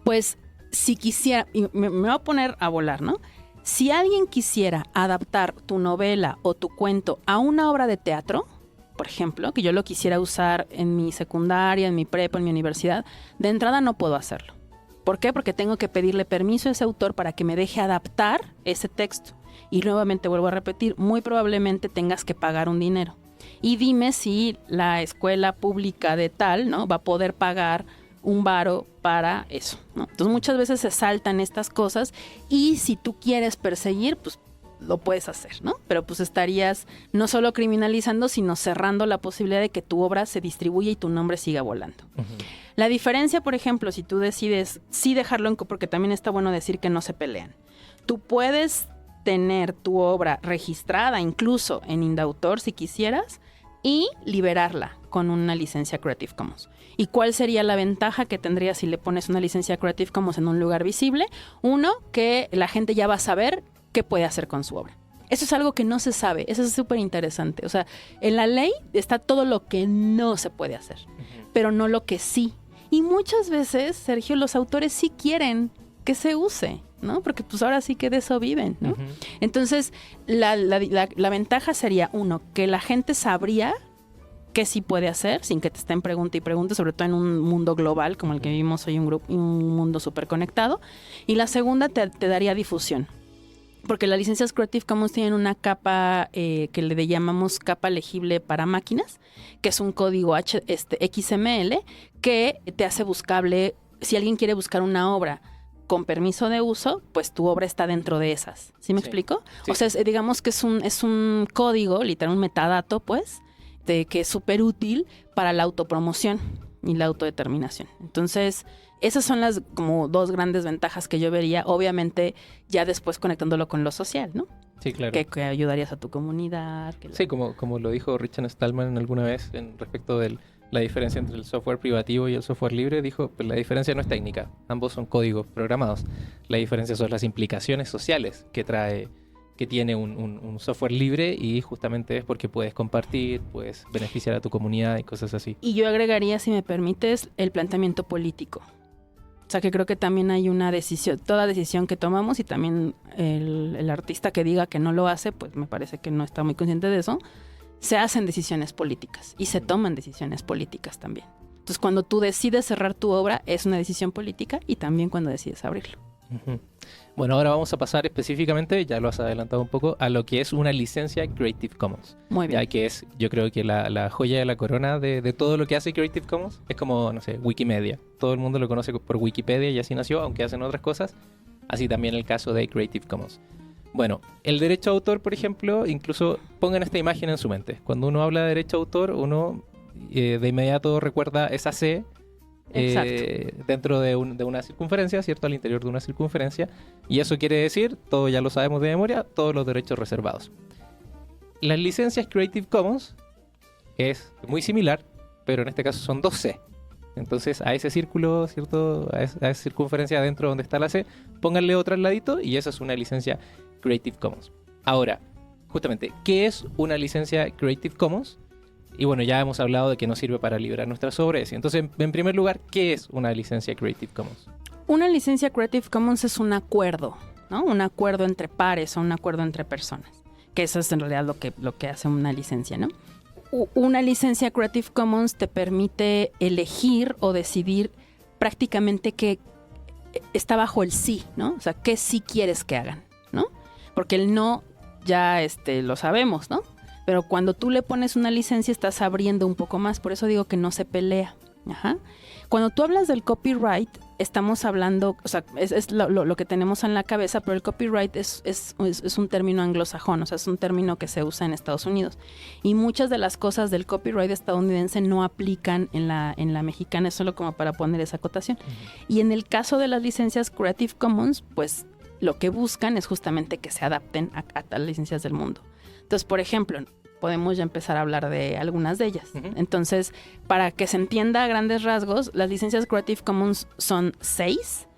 pues si quisiera, y me voy a poner a volar, ¿no? Si alguien quisiera adaptar tu novela o tu cuento a una obra de teatro, por ejemplo, que yo lo quisiera usar en mi secundaria, en mi prepa, en mi universidad, de entrada no puedo hacerlo. ¿Por qué? Porque tengo que pedirle permiso a ese autor para que me deje adaptar ese texto. Y nuevamente vuelvo a repetir, muy probablemente tengas que pagar un dinero. Y dime si la escuela pública de tal, ¿no?, va a poder pagar un varo para eso, ¿no? Entonces muchas veces se saltan estas cosas y si tú quieres perseguir, pues lo puedes hacer, ¿no? Pero pues estarías no solo criminalizando, sino cerrando la posibilidad de que tu obra se distribuya y tu nombre siga volando. Uh-huh. La diferencia, por ejemplo, si tú decides sí dejarlo porque también está bueno decir que no se pelean. Tú puedes tener tu obra registrada incluso en Indautor si quisieras y liberarla con una licencia Creative Commons. ¿Y cuál sería la ventaja que tendrías si le pones una licencia Creative Commons en un lugar visible? Uno, que la gente ya va a saber qué puede hacer con su obra. Eso es algo que no se sabe, eso es súper interesante. O sea, en la ley está todo lo que no se puede hacer, pero no lo que sí. Y muchas veces, Sergio, los autores sí quieren que se use, ¿no? Porque pues ahora sí que de eso viven, ¿no? Uh-huh. Entonces, la ventaja sería, uno, que la gente sabría qué sí puede hacer sin que te estén pregunte y pregunte, sobre todo en un mundo global como el que vivimos hoy, un mundo súper conectado. Y la segunda te daría difusión. Porque las licencias Creative Commons tienen una capa que le llamamos capa legible para máquinas, que es un código XML que te hace buscable. Si alguien quiere buscar una obra con permiso de uso, pues tu obra está dentro de esas. ¿Sí me explico? Sí. O sea, digamos que es un código, literal, un metadato, pues, que es súper útil para la autopromoción y la autodeterminación. Entonces, esas son las como dos grandes ventajas que yo vería, obviamente ya después conectándolo con lo social, ¿no? Sí, claro. Que ayudarías a tu comunidad. Sí, como lo dijo Richard Stallman alguna vez respecto de la diferencia entre el software privativo y el software libre, dijo, pues la diferencia no es técnica, ambos son códigos programados. La diferencia son las implicaciones sociales que tiene un software libre, y justamente es porque puedes compartir, puedes beneficiar a tu comunidad y cosas así. Y yo agregaría, si me permites, el planteamiento político. O sea, que creo que también hay una decisión, toda decisión que tomamos, y también el artista que diga que no lo hace, pues me parece que no está muy consciente de eso, se hacen decisiones políticas y se toman decisiones políticas también. Entonces, cuando tú decides cerrar tu obra, es una decisión política, y también cuando decides abrirlo. Ujú. Bueno, ahora vamos a pasar específicamente, ya lo has adelantado un poco, a lo que es una licencia Creative Commons. Muy bien. Ya que es, yo creo que la joya de la corona de todo lo que hace Creative Commons. Es como, no sé, Wikimedia. Todo el mundo lo conoce por Wikipedia y así nació, aunque hacen otras cosas. Así también el caso de Creative Commons. Bueno, el derecho a autor, por ejemplo, incluso pongan esta imagen en su mente. Cuando uno habla de derecho a autor, uno de inmediato recuerda esa C dentro de una circunferencia, ¿cierto? Al interior de una circunferencia. Y eso quiere decir, todo ya lo sabemos de memoria, todos los derechos reservados. Las licencias Creative Commons es muy similar, pero en este caso son 2C. Entonces a ese círculo, ¿cierto? A esa circunferencia adentro donde está la C, pónganle otra al ladito y esa es una licencia Creative Commons. Ahora, justamente, ¿qué es una licencia Creative Commons? Y bueno, ya hemos hablado de que nos sirve para liberar nuestras obras. Entonces, en primer lugar, ¿qué es una licencia Creative Commons? Una licencia Creative Commons es un acuerdo, ¿no? Un acuerdo entre pares o un acuerdo entre personas. Que eso es en realidad lo que hace una licencia, ¿no? Una licencia Creative Commons te permite elegir o decidir prácticamente que está bajo el sí, ¿no? O sea, qué sí quieres que hagan, ¿no? Porque el no ya lo sabemos, ¿no? Pero cuando tú le pones una licencia estás abriendo un poco más, por eso digo que no se pelea. Ajá. Cuando tú hablas del copyright, estamos hablando, o sea, es lo que tenemos en la cabeza, pero el copyright es un término anglosajón, o sea, es un término que se usa en Estados Unidos. Y muchas de las cosas del copyright estadounidense no aplican en la mexicana, es solo como para poner esa acotación. Uh-huh. Y en el caso de las licencias Creative Commons, pues lo que buscan es justamente que se adapten a las licencias del mundo. Entonces, por ejemplo, podemos ya empezar a hablar de algunas de ellas. Uh-huh. Entonces, para que se entienda a grandes rasgos, las licencias Creative Commons son 6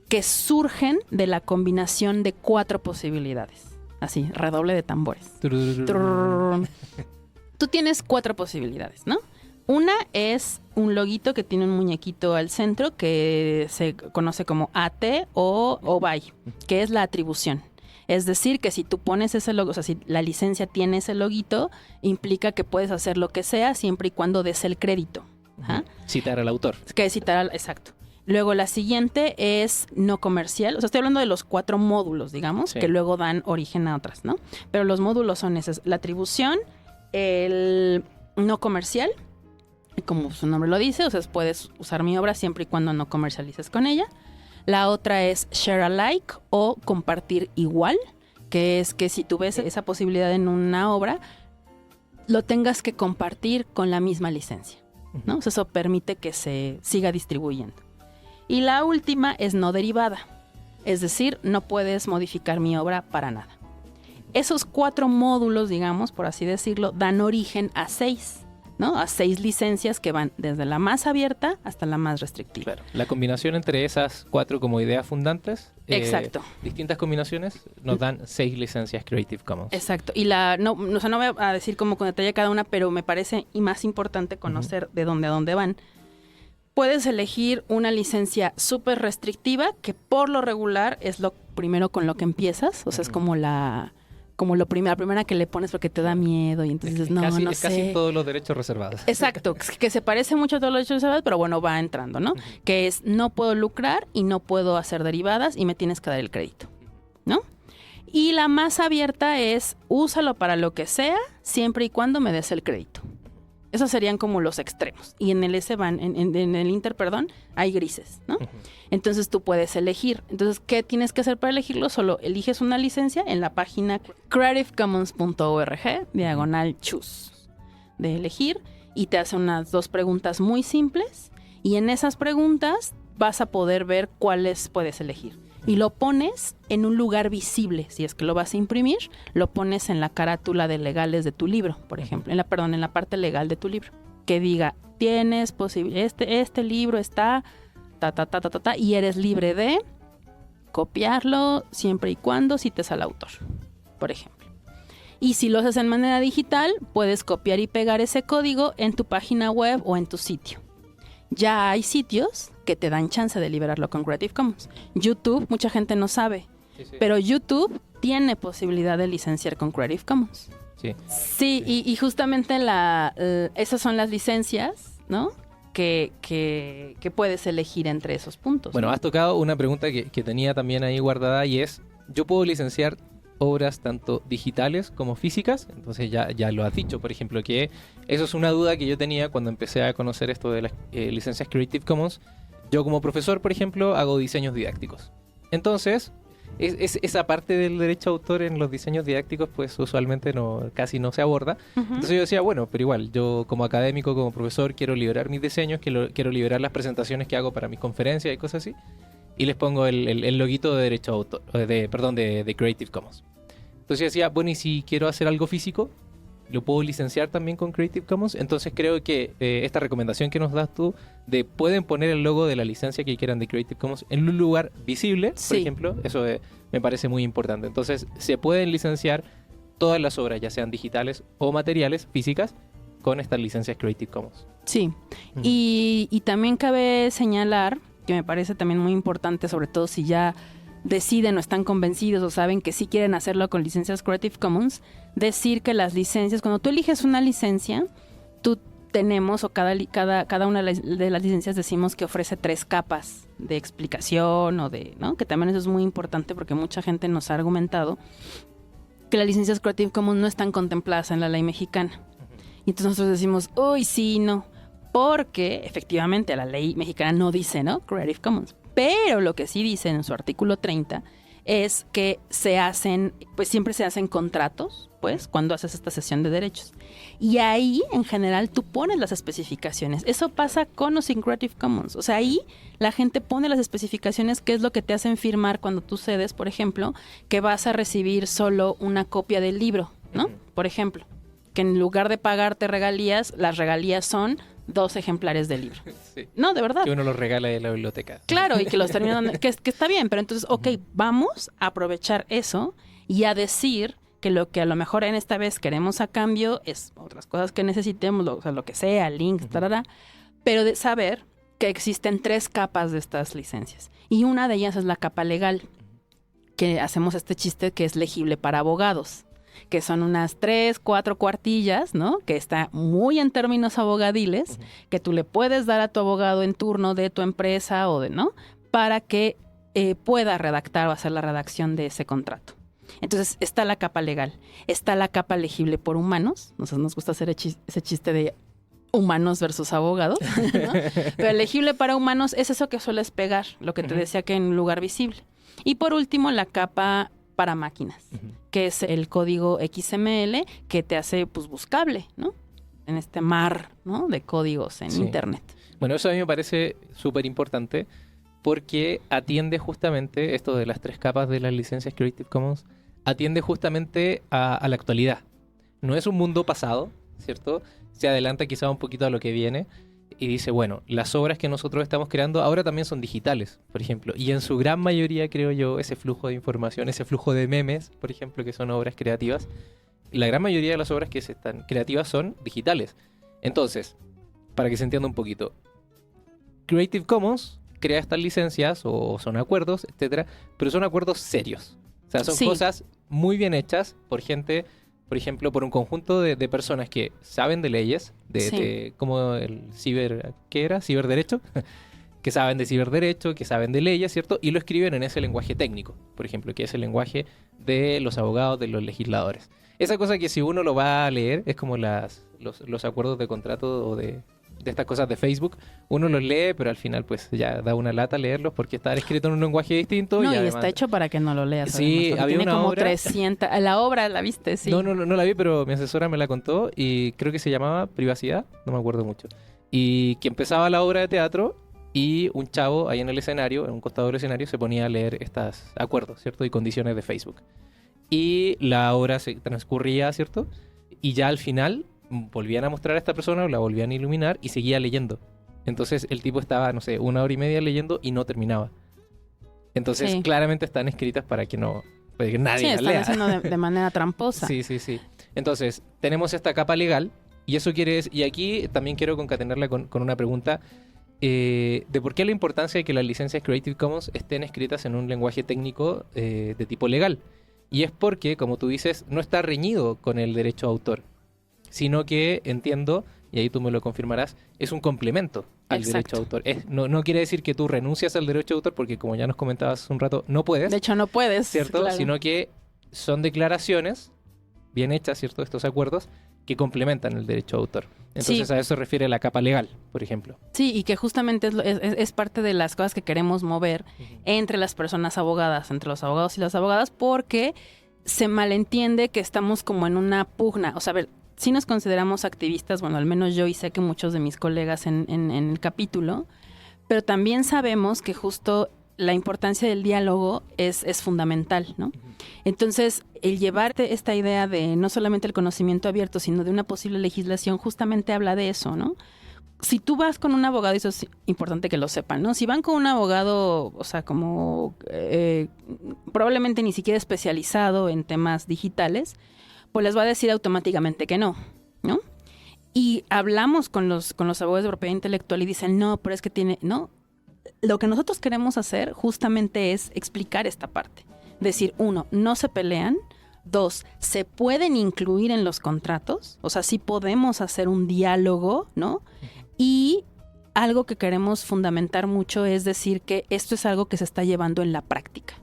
que surgen de la combinación de 4 posibilidades. Así, redoble de tambores. Tú tienes 4 posibilidades, ¿no? Una es un loguito que tiene un muñequito al centro que se conoce como AT o BY, que es la atribución. Es decir, que si tú pones ese logo, o sea, si la licencia tiene ese loguito, implica que puedes hacer lo que sea siempre y cuando des el crédito. ¿Ah? Citar al autor. Exacto. Luego la siguiente es no comercial. O sea, estoy hablando de los 4 módulos, digamos, sí, que luego dan origen a otras, ¿no? Pero los módulos son esos: la atribución, el no comercial, como su nombre lo dice, o sea, puedes usar mi obra siempre y cuando no comercialices con ella. La otra es share alike o compartir igual, que es que si tú ves esa posibilidad en una obra, lo tengas que compartir con la misma licencia, ¿no? O sea, eso permite que se siga distribuyendo. Y la última es no derivada, es decir, no puedes modificar mi obra para nada. Esos 4 módulos, digamos, por así decirlo, dan origen a 6. ¿No? A 6 licencias que van desde la más abierta hasta la más restrictiva. Claro. La combinación entre esas 4 como ideas fundantes, exacto, distintas combinaciones, nos dan 6 licencias Creative Commons. Exacto. Y no voy a decir como con detalle cada una, pero me parece y más importante conocer de dónde a dónde van. Puedes elegir una licencia súper restrictiva, que por lo regular es lo primero con lo que empiezas, o sea, es como la primera que le pones porque te da miedo y entonces dices, no sé. Casi todos los derechos reservados. Exacto, que se parece mucho a todos los derechos reservados, pero bueno, va entrando, ¿no? Uh-huh. Que es, no puedo lucrar y no puedo hacer derivadas y me tienes que dar el crédito, ¿no? Y la más abierta es, úsalo para lo que sea, siempre y cuando me des el crédito. Esos serían como los extremos. Y en el en el Inter, hay grises, ¿no? Uh-huh. Entonces tú puedes elegir. Entonces, ¿qué tienes que hacer para elegirlo? Solo eliges una licencia en la página creativecommons.org/choose de elegir y te hace unas 2 preguntas muy simples y en esas preguntas vas a poder ver cuáles puedes elegir. Y lo pones en un lugar visible. Si es que lo vas a imprimir, lo pones en la carátula de legales de tu libro, por ejemplo. En la parte legal de tu libro. Que diga, tienes posible, este libro está y eres libre de copiarlo siempre y cuando cites al autor, por ejemplo. Y si lo haces en manera digital, puedes copiar y pegar ese código en tu página web o en tu sitio. Ya hay sitios que te dan chance de liberarlo con Creative Commons. YouTube, mucha gente no sabe, sí. Pero YouTube tiene posibilidad de licenciar con Creative Commons. Sí, y justamente esas son las licencias, ¿no? que puedes elegir entre esos puntos. Bueno, ¿no? has tocado una pregunta que tenía también ahí guardada y es, ¿yo puedo licenciar obras tanto digitales como físicas? Entonces ya lo has dicho, por ejemplo, que eso es una duda que yo tenía cuando empecé a conocer esto de las licencias Creative Commons. Yo como profesor, por ejemplo, hago diseños didácticos. Entonces, esa parte del derecho a autor en los diseños didácticos, pues usualmente casi no se aborda. Entonces yo decía, bueno, pero igual, yo como académico, como profesor, quiero liberar mis diseños, quiero liberar las presentaciones que hago para mis conferencias y cosas así. Y les pongo el loguito de derecho a autor, de Creative Commons. Entonces yo decía, bueno, y si quiero hacer algo físico, ¿lo puedo licenciar también con Creative Commons? Entonces creo que esta recomendación que nos das tú de pueden poner el logo de la licencia que quieran de Creative Commons en un lugar visible, por Sí. ejemplo, eso me parece muy importante. Entonces se pueden licenciar todas las obras, ya sean digitales o materiales, físicas, con estas licencias Creative Commons. Sí, Ujú. y también cabe señalar, que me parece también muy importante, sobre todo si ya deciden o están convencidos o saben que sí quieren hacerlo con licencias Creative Commons, decir que las licencias, cuando tú eliges una licencia, tú tenemos, o cada una de las licencias decimos que ofrece 3 capas de explicación o de, ¿no? Que también eso es muy importante porque mucha gente nos ha argumentado que las licencias Creative Commons no están contempladas en la ley mexicana. Y entonces nosotros decimos, uy, sí, no, porque efectivamente la ley mexicana no dice, ¿no? Creative Commons. Pero lo que sí dice en su artículo 30 es que siempre se hacen contratos, pues, cuando haces esta cesión de derechos. Y ahí, en general, tú pones las especificaciones. Eso pasa con o sin Creative Commons. O sea, ahí la gente pone las especificaciones, que es lo que te hacen firmar cuando tú cedes, por ejemplo, que vas a recibir solo una copia del libro, ¿no? Por ejemplo, que en lugar de pagarte regalías, las regalías son 2 ejemplares del libro. Sí. No, de verdad. Que uno los regala de la biblioteca. Claro, y que los terminan, que está bien, pero entonces, ok, vamos a aprovechar eso y a decir que lo que a lo mejor en esta vez queremos a cambio es otras cosas que necesitemos, o sea, lo que sea, links, tarara, pero de saber que existen 3 capas de estas licencias. Y una de ellas es la capa legal, que hacemos este chiste que es legible para abogados, que son unas 3, 4 cuartillas, ¿no? Que está muy en términos abogadiles, que tú le puedes dar a tu abogado en turno de tu empresa o de, ¿no? Para que pueda redactar o hacer la redacción de ese contrato. Entonces está la capa legal, está la capa legible por humanos, nos gusta hacer ese chiste de humanos versus abogados, ¿no? Pero legible para humanos es eso que sueles pegar, lo que te decía que en un lugar visible. Y por último la capa para máquinas, que es el código XML que te hace pues buscable, ¿no? En este mar, ¿no? De códigos en internet. Bueno, eso a mí me parece súper importante porque atiende justamente esto de las 3 capas de las licencias Creative Commons, atiende justamente a la actualidad. No es un mundo pasado, ¿cierto? Se adelanta quizá un poquito a lo que viene y dice, bueno, las obras que nosotros estamos creando ahora también son digitales, por ejemplo, y en su gran mayoría, creo yo, ese flujo de información, ese flujo de memes, por ejemplo, que son obras creativas, la gran mayoría de las obras que están creativas son digitales. Entonces, para que se entienda un poquito, Creative Commons crea estas licencias o son acuerdos, etcétera, pero son acuerdos serios. O sea, son cosas muy bien hechas por gente, por ejemplo, por un conjunto de personas que saben de leyes, como el ciberderecho, que saben de ciberderecho, que saben de leyes, ¿cierto? Y lo escriben en ese lenguaje técnico, por ejemplo, que es el lenguaje de los abogados, de los legisladores. Esa cosa que si uno lo va a leer, es como los acuerdos de contrato o de estas cosas de Facebook, uno los lee, pero al final pues ya da una lata leerlos porque está escrito en un lenguaje distinto. No, y además está hecho para que no lo leas. Sí, además, había tiene una como obra... 300... La obra la viste, sí. No la vi, pero mi asesora me la contó y creo que se llamaba Privacidad, no me acuerdo mucho. Y que empezaba la obra de teatro y un chavo ahí en el escenario, en un costado del escenario, se ponía a leer estos acuerdos, ¿cierto? Y condiciones de Facebook. Y la obra se transcurría, ¿cierto? Y ya al final volvían a mostrar a esta persona o la volvían a iluminar y seguía leyendo. Entonces el tipo estaba, no sé, 1 hora y media leyendo y no terminaba. Entonces claramente están escritas para que que nadie las lea. Sí, están haciendo de manera tramposa. Sí. Entonces tenemos esta capa legal y eso quiere decir, y aquí también quiero concatenarla con una pregunta de por qué la importancia de que las licencias Creative Commons estén escritas en un lenguaje técnico de tipo legal. Y es porque, como tú dices, no está reñido con el derecho a autor, sino que entiendo, y ahí tú me lo confirmarás, es un complemento al Exacto. derecho de autor. No quiere decir que tú renuncias al derecho de autor, porque como ya nos comentabas hace un rato, no puedes, De hecho, no puedes. ¿cierto? Claro. Sino que son declaraciones bien hechas, ¿cierto? Estos acuerdos que complementan el derecho de autor. Entonces Sí. a eso se refiere la capa legal, por ejemplo. Sí, y que justamente es parte de las cosas que queremos mover entre las personas abogadas, entre los abogados y las abogadas, porque se malentiende que estamos como en una pugna. O sea, a ver, si nos consideramos activistas, bueno, al menos yo y sé que muchos de mis colegas en el capítulo, pero también sabemos que justo la importancia del diálogo es fundamental, ¿no? Entonces, el llevarte esta idea de no solamente el conocimiento abierto, sino de una posible legislación, justamente habla de eso, ¿no? Si tú vas con un abogado, y eso es importante que lo sepan, ¿no? Si van con un abogado, o sea, como probablemente ni siquiera especializado en temas digitales, pues les va a decir automáticamente que no, ¿no? Y hablamos con los abogados de propiedad intelectual y dicen, no, pero es que tiene, no. Lo que nosotros queremos hacer justamente es explicar esta parte. Decir, 1, no se pelean. 2, se pueden incluir en los contratos. O sea, sí podemos hacer un diálogo, ¿no? Y algo que queremos fundamentar mucho es decir que esto es algo que se está llevando en la práctica,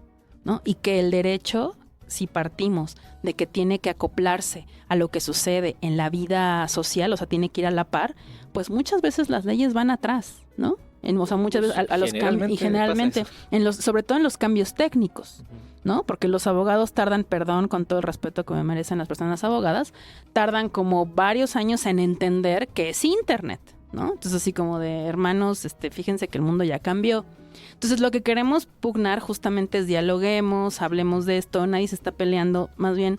¿no? Y que el derecho, si partimos de que tiene que acoplarse a lo que sucede en la vida social, o sea, tiene que ir a la par, pues muchas veces las leyes van atrás, ¿no? O sea, muchas veces a los cambios, y generalmente, sobre todo en los cambios técnicos, ¿no? Porque los abogados tardan, perdón, con todo el respeto que me merecen las personas abogadas, tardan como varios años en entender que es Internet, ¿no? Entonces, así como de, hermanos, fíjense que el mundo ya cambió. Entonces, lo que queremos pugnar justamente es dialoguemos, hablemos de esto, nadie se está peleando, más bien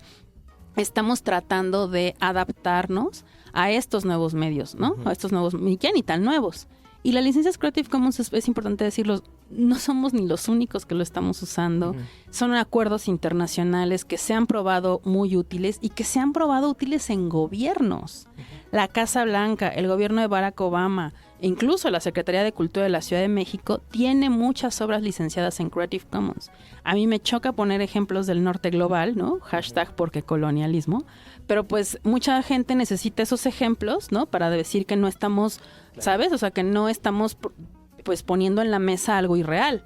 estamos tratando de adaptarnos a estos nuevos medios, ¿no? A estos nuevos, ni ya ni tan nuevos. Y las licencias Creative Commons, es importante decirlo, no somos ni los únicos que lo estamos usando. Son acuerdos internacionales que se han probado muy útiles y que se han probado útiles en gobiernos. La Casa Blanca, el gobierno de Barack Obama, e incluso la Secretaría de Cultura de la Ciudad de México tiene muchas obras licenciadas en Creative Commons. A mí me choca poner ejemplos del norte global, ¿no? Hashtag porque colonialismo. Pero pues mucha gente necesita esos ejemplos, ¿no? Para decir que no estamos, ¿sabes? O sea, que no estamos pues poniendo en la mesa algo irreal.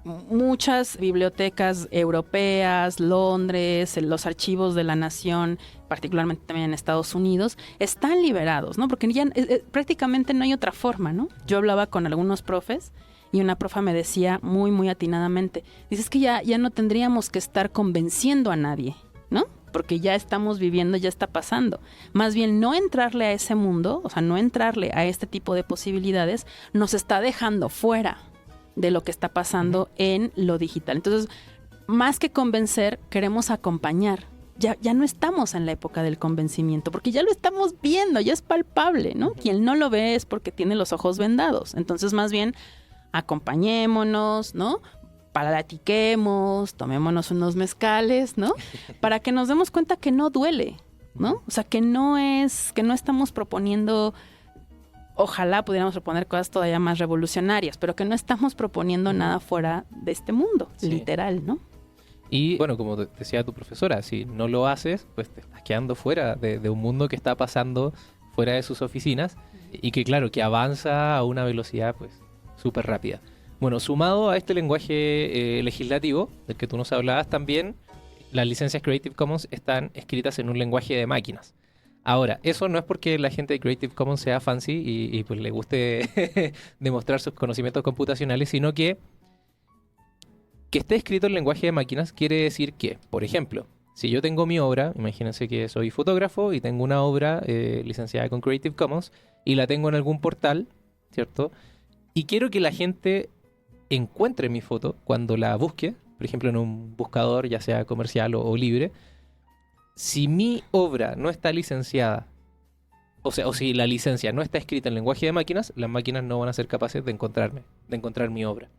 Muchas bibliotecas europeas, Londres, los archivos de la nación, particularmente también en Estados Unidos, están liberados, ¿no? Porque ya prácticamente no hay otra forma, ¿no? Yo hablaba con algunos profes y una profa me decía muy, muy atinadamente, dices que ya no tendríamos que estar convenciendo a nadie, ¿no? Porque ya estamos viviendo, ya está pasando. Más bien, no entrarle a ese mundo, o sea, no entrarle a este tipo de posibilidades, nos está dejando fuera de lo que está pasando en lo digital. Entonces, más que convencer, queremos acompañar. Ya no estamos en la época del convencimiento, porque ya lo estamos viendo, ya es palpable, ¿no? Quien no lo ve es porque tiene los ojos vendados. Entonces, más bien, acompañémonos, ¿no? Platiquemos, tomémonos unos mezcales, ¿no? Para que nos demos cuenta que no duele, ¿no? O sea, que no estamos proponiendo, ojalá pudiéramos proponer cosas todavía más revolucionarias, pero que no estamos proponiendo nada fuera de este mundo, literal, ¿no? Y bueno, como decía tu profesora, si no lo haces, pues te estás quedando fuera de un mundo que está pasando fuera de sus oficinas y que claro, que avanza a una velocidad pues súper rápida. Bueno, sumado a este lenguaje legislativo del que tú nos hablabas también, las licencias Creative Commons están escritas en un lenguaje de máquinas. Ahora, eso no es porque la gente de Creative Commons sea fancy y pues le guste demostrar sus conocimientos computacionales, sino que esté escrito en lenguaje de máquinas quiere decir que, por ejemplo, si yo tengo mi obra, imagínense que soy fotógrafo y tengo una obra licenciada con Creative Commons y la tengo en algún portal, ¿cierto? Y quiero que la gente encuentre mi foto cuando la busque, por ejemplo en un buscador, ya sea comercial o libre. Si mi obra no está licenciada, o si la licencia no está escrita en lenguaje de máquinas, las máquinas no van a ser capaces de encontrar mi obra.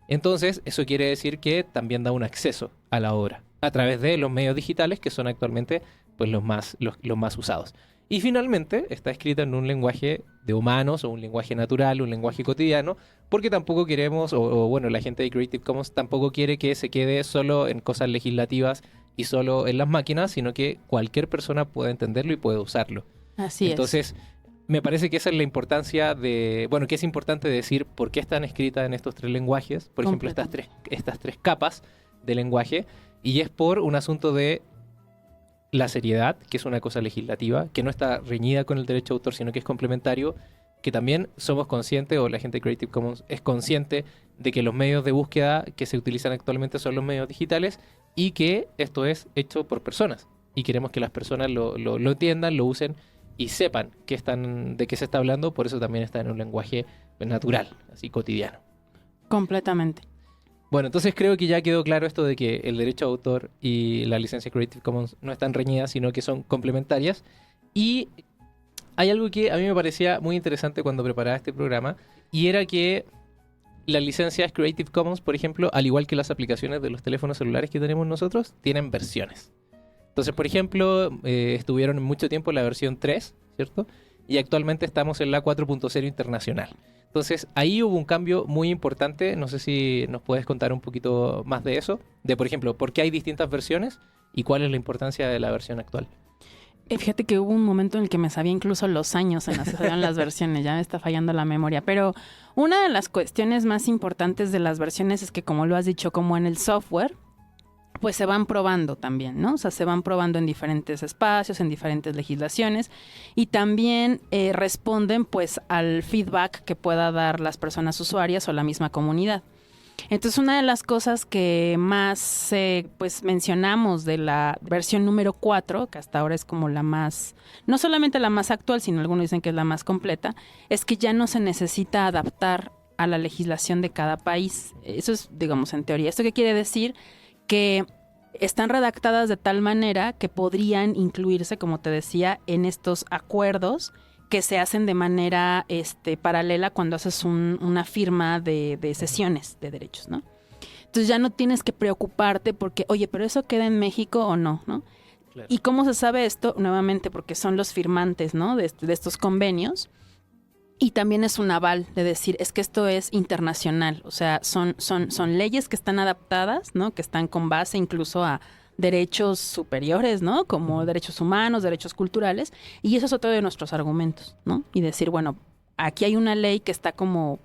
Entonces, eso quiere decir que también da un acceso a la obra a través de los medios digitales que son actualmente pues, los más usados. Y finalmente está escrita en un lenguaje de humanos o un lenguaje natural, un lenguaje cotidiano, porque tampoco queremos, bueno, la gente de Creative Commons tampoco quiere que se quede solo en cosas legislativas y solo en las máquinas, sino que cualquier persona pueda entenderlo y pueda usarlo. Así Entonces, me parece que esa es la importancia de... Bueno, que es importante decir por qué están escritas en estos 3 lenguajes. Por ejemplo, estas tres capas de lenguaje. Y es por un asunto de la seriedad, que es una cosa legislativa, que no está reñida con el derecho de autor, sino que es complementario, que también somos conscientes, o la gente de Creative Commons es consciente de que los medios de búsqueda que se utilizan actualmente son los medios digitales y que esto es hecho por personas. Y queremos que las personas lo entiendan, lo usen y sepan de qué se está hablando. Por eso también está en un lenguaje natural, así cotidiano. Completamente. Bueno, entonces creo que ya quedó claro esto de que el derecho de autor y la licencia Creative Commons no están reñidas, sino que son complementarias. Y hay algo que a mí me parecía muy interesante cuando preparaba este programa, y era que las licencias Creative Commons, por ejemplo, al igual que las aplicaciones de los teléfonos celulares que tenemos nosotros, tienen versiones. Entonces, por ejemplo, estuvieron mucho tiempo en la versión 3, ¿cierto? Y actualmente estamos en la 4.0 internacional. Entonces, ahí hubo un cambio muy importante. No sé si nos puedes contar un poquito más de eso. De, por ejemplo, por qué hay distintas versiones y cuál es la importancia de la versión actual. Fíjate que hubo un momento en el que me sabía incluso los años en los que salieron las versiones. Ya me está fallando la memoria. Pero una de las cuestiones más importantes de las versiones es que, como lo has dicho, como en el software, pues se van probando también, ¿no? O sea, se van probando en diferentes espacios, en diferentes legislaciones, y también responden pues al feedback que pueda dar las personas usuarias o la misma comunidad. Entonces, una de las cosas que más pues mencionamos de la versión número 4, que hasta ahora es como la más, no solamente la más actual, sino algunos dicen que es la más completa, es que ya no se necesita adaptar a la legislación de cada país. Eso es, digamos, en teoría. ¿Esto qué quiere decir? Que están redactadas de tal manera que podrían incluirse, como te decía, en estos acuerdos que se hacen de manera paralela cuando haces una firma de cesiones de derechos, ¿no? Entonces ya no tienes que preocuparte porque, oye, pero eso queda en México o no, ¿no? Claro. ¿Y cómo se sabe esto? Nuevamente porque son los firmantes, ¿no? de estos convenios. Y también es un aval de decir, es que esto es internacional, o sea, son leyes que están adaptadas, ¿no? Que están con base incluso a derechos superiores, ¿no? Como derechos humanos, derechos culturales, y eso es otro de nuestros argumentos, ¿no? Y decir, bueno, aquí hay una ley que está como,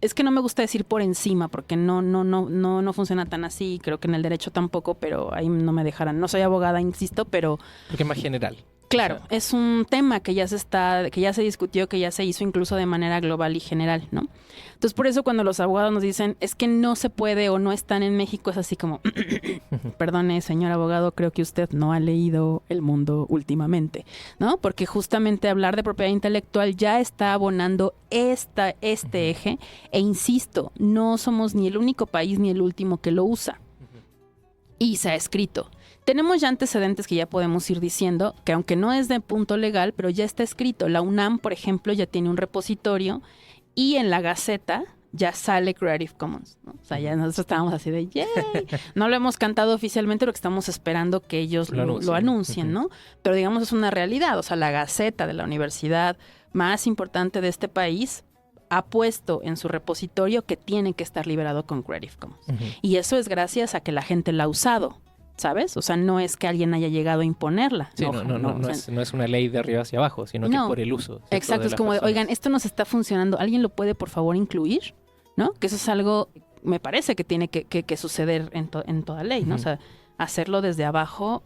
es que no me gusta decir por encima, porque no funciona tan así, creo que en el derecho tampoco, pero ahí no me dejarán, no soy abogada, insisto, pero... Porque es más general. Claro, o sea, es un tema que ya se discutió, que ya se hizo incluso de manera global y general, ¿no? Entonces, por eso cuando los abogados nos dicen, es que no se puede o no están en México, es así como, perdone, señor abogado, creo que usted no ha leído El Mundo últimamente, ¿no? Porque justamente hablar de propiedad intelectual ya está abonando este eje, e insisto, no somos ni el único país ni el último que lo usa. Y se ha escrito. Tenemos ya antecedentes que ya podemos ir diciendo, que aunque no es de punto legal, pero ya está escrito. La UNAM, por ejemplo, ya tiene un repositorio y en la Gaceta ya sale Creative Commons, ¿no? O sea, ya nosotros estábamos así de ¡yay! No lo hemos cantado oficialmente porque estamos esperando que ellos lo anuncien, ¿no? Pero digamos es una realidad. O sea, la Gaceta de la universidad más importante de este país ha puesto en su repositorio que tiene que estar liberado con Creative Commons. Y eso es gracias a que la gente la ha usado, ¿sabes? O sea, no es que alguien haya llegado a imponerla. Sí, no es una ley de arriba hacia abajo, sino que por el uso. Exacto, es como de, oigan, esto nos está funcionando, ¿alguien lo puede por favor incluir? ¿No? Que eso es algo, me parece que tiene que suceder en toda ley, ¿no? O sea, hacerlo desde abajo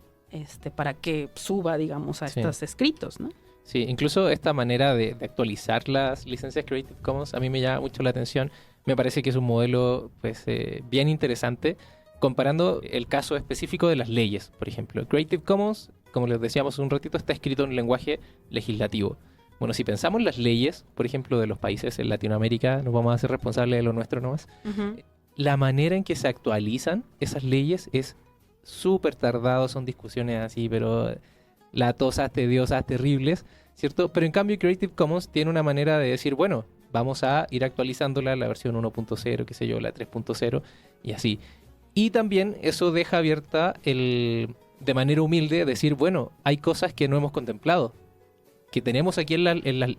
para que suba, digamos, a estos escritos, ¿no? Sí, incluso esta manera de actualizar las licencias Creative Commons a mí me llama mucho la atención. Me parece que es un modelo pues bien interesante, comparando el caso específico de las leyes. Por ejemplo, Creative Commons, como les decíamos un ratito, está escrito en un lenguaje legislativo. Bueno, si pensamos en las leyes, por ejemplo, de los países en Latinoamérica, nos vamos a hacer responsables de lo nuestro nomás. La manera en que se actualizan esas leyes es súper tardado, son discusiones así, pero latosas, tediosas, terribles, ¿cierto? Pero en cambio Creative Commons tiene una manera de decir, bueno, vamos a ir actualizándola, la versión 1.0, qué sé yo, la 3.0 y así. Y también eso deja abierta de manera humilde decir, bueno, hay cosas que no hemos contemplado, que tenemos aquí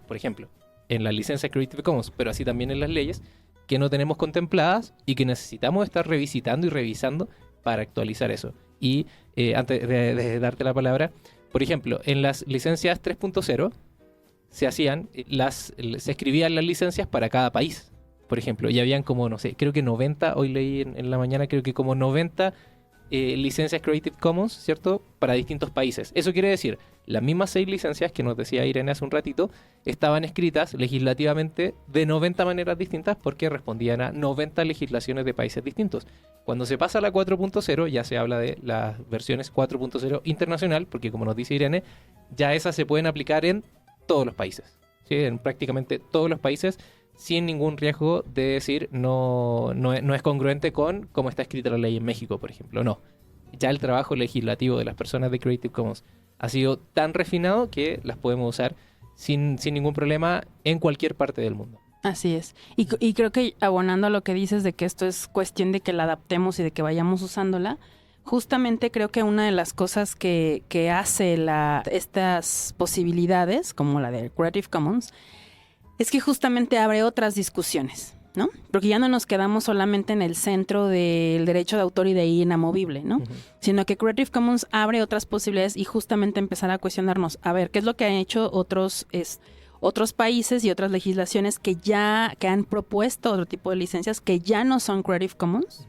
por ejemplo, en la licencia Creative Commons, pero así también en las leyes, que no tenemos contempladas y que necesitamos estar revisitando y revisando para actualizar eso. Y antes de darte la palabra, por ejemplo, en las licencias 3.0 se hacían, se escribían las licencias para cada país, por ejemplo, y habían como, no sé, creo que 90, hoy leí en la mañana, creo que como 90 licencias Creative Commons, ¿cierto? Para distintos países. Eso quiere decir, las mismas 6 licencias que nos decía Irene hace un ratito, estaban escritas legislativamente de 90 maneras distintas porque respondían a 90 legislaciones de países distintos. Cuando se pasa a la 4.0 ya se habla de las versiones 4.0 internacional, porque como nos dice Irene, ya esas se pueden aplicar todos los países, ¿sí? En prácticamente todos los países, sin ningún riesgo de decir no es congruente con cómo está escrita la ley en México, por ejemplo. No. Ya el trabajo legislativo de las personas de Creative Commons ha sido tan refinado que las podemos usar sin ningún problema en cualquier parte del mundo. Así es. Y creo que abonando a lo que dices de que esto es cuestión de que la adaptemos y de que vayamos usándola, justamente creo que una de las cosas que hace estas posibilidades, como la de Creative Commons, es que justamente abre otras discusiones, ¿no? Porque ya no nos quedamos solamente en el centro del derecho de autor y de inamovible, ¿no? Sino que Creative Commons abre otras posibilidades y justamente empezar a cuestionarnos, a ver, ¿qué es lo que han hecho otros países y otras legislaciones que han propuesto otro tipo de licencias que ya no son Creative Commons?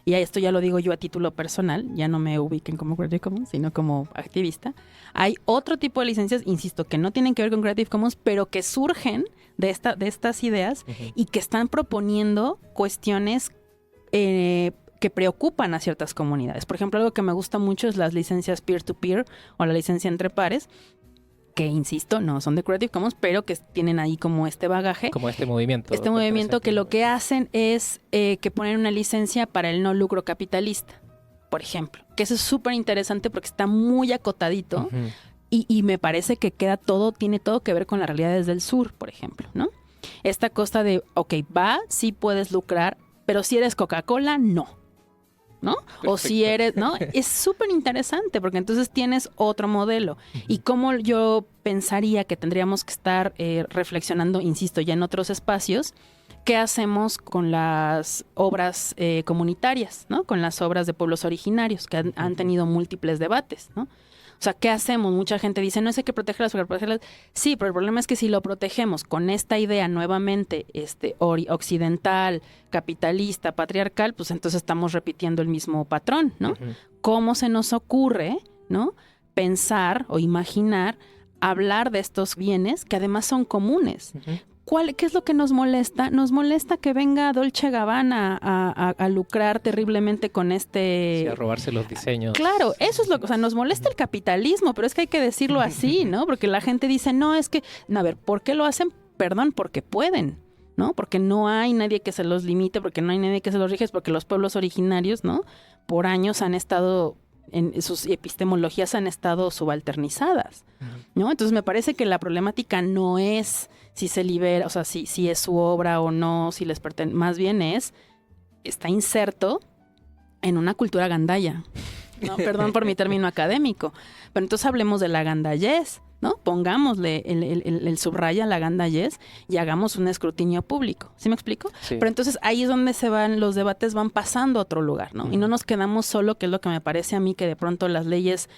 Y esto ya lo digo yo a título personal, ya no me ubiquen como Creative Commons, sino como activista. Hay otro tipo de licencias, insisto, que no tienen que ver con Creative Commons, pero que surgen de estas ideas y que están proponiendo cuestiones que preocupan a ciertas comunidades. Por ejemplo, algo que me gusta mucho es las licencias peer-to-peer o la licencia entre pares, que insisto, no son de Creative Commons, pero que tienen ahí como este bagaje. Como este movimiento. Este movimiento que lo que hacen es que ponen una licencia para el no lucro capitalista, por ejemplo. Que eso es súper interesante porque está muy acotadito y me parece que tiene todo que ver con las realidades del sur, por ejemplo, ¿no? Esta cosa de, sí puedes lucrar, pero si eres Coca-Cola, no. ¿No? Perfecto. O si eres, ¿no? Es súper interesante porque entonces tienes otro modelo. Y como yo pensaría que tendríamos que estar reflexionando, insisto, ya en otros espacios, ¿qué hacemos con las obras comunitarias, ¿no? Con las obras de pueblos originarios que han tenido múltiples debates, ¿no? O sea, ¿qué hacemos? Mucha gente dice, no, hay que protegerlas, Sí, pero el problema es que si lo protegemos con esta idea nuevamente occidental, capitalista, patriarcal, pues entonces estamos repitiendo el mismo patrón, ¿no? ¿Cómo se nos ocurre, ¿no? Pensar o imaginar hablar de estos bienes que además son comunes? ¿Qué es lo que nos molesta? Nos molesta que venga Dolce Gabbana a lucrar terriblemente con Sí, a robarse los diseños. Claro, eso es nos molesta el capitalismo, pero es que hay que decirlo así, ¿no? Porque la gente dice, no, es que, a ver, ¿por qué lo hacen? Perdón, porque pueden, ¿no? Porque no hay nadie que se los limite, porque no hay nadie que se los rige, porque los pueblos originarios, ¿no? Por años han estado, en sus epistemologías han estado subalternizadas, ¿no? Entonces me parece que la problemática no es si se libera, o sea, si es su obra o no, si les pertenece, más bien está inserto en una cultura gandaya, ¿no? Perdón por mi término académico, pero entonces hablemos de la gandayez, ¿no? Pongámosle el subraya a la gandayez y hagamos un escrutinio público, ¿sí me explico? Sí. Pero entonces ahí es donde los debates van pasando a otro lugar, ¿no? Y no nos quedamos solo, que es lo que me parece a mí, que de pronto las leyes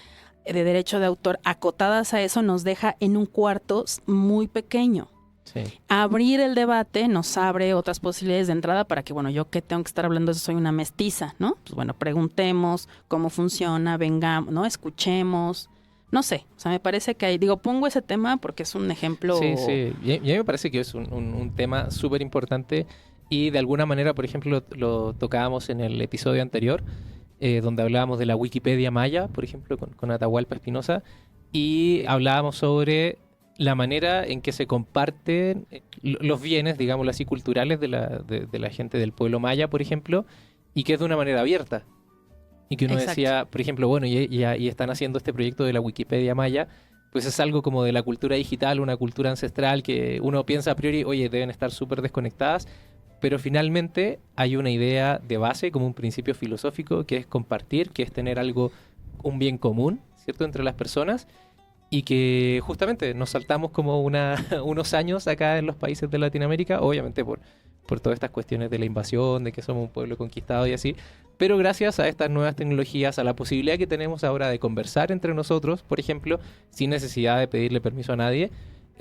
de derecho de autor acotadas a eso nos deja en un cuarto muy pequeño. Sí. Abrir el debate nos abre otras posibilidades de entrada para que, bueno, yo que tengo que estar hablando de eso, soy una mestiza, ¿no? Pues bueno, preguntemos cómo funciona, vengamos, ¿no? Escuchemos, no sé, o sea, me parece que pongo ese tema porque es un ejemplo. Sí, y a mí me parece que es un tema súper importante y de alguna manera, por ejemplo, lo tocábamos en el episodio anterior, donde hablábamos de la Wikipedia maya, por ejemplo, con Atahualpa Espinosa, y hablábamos sobre la manera en que se comparten los bienes, digámoslo así, culturales de la gente del pueblo maya, por ejemplo, y que es de una manera abierta. Y que uno decía, por ejemplo, bueno, y están haciendo este proyecto de la Wikipedia maya, pues es algo como de la cultura digital, una cultura ancestral que uno piensa a priori, oye, deben estar súper desconectadas, pero finalmente hay una idea de base, como un principio filosófico, que es compartir, que es tener un bien común, ¿cierto?, entre las personas, y que justamente nos saltamos como unos años acá en los países de Latinoamérica, obviamente por todas estas cuestiones de la invasión, de que somos un pueblo conquistado y así, pero gracias a estas nuevas tecnologías, a la posibilidad que tenemos ahora de conversar entre nosotros, por ejemplo, sin necesidad de pedirle permiso a nadie,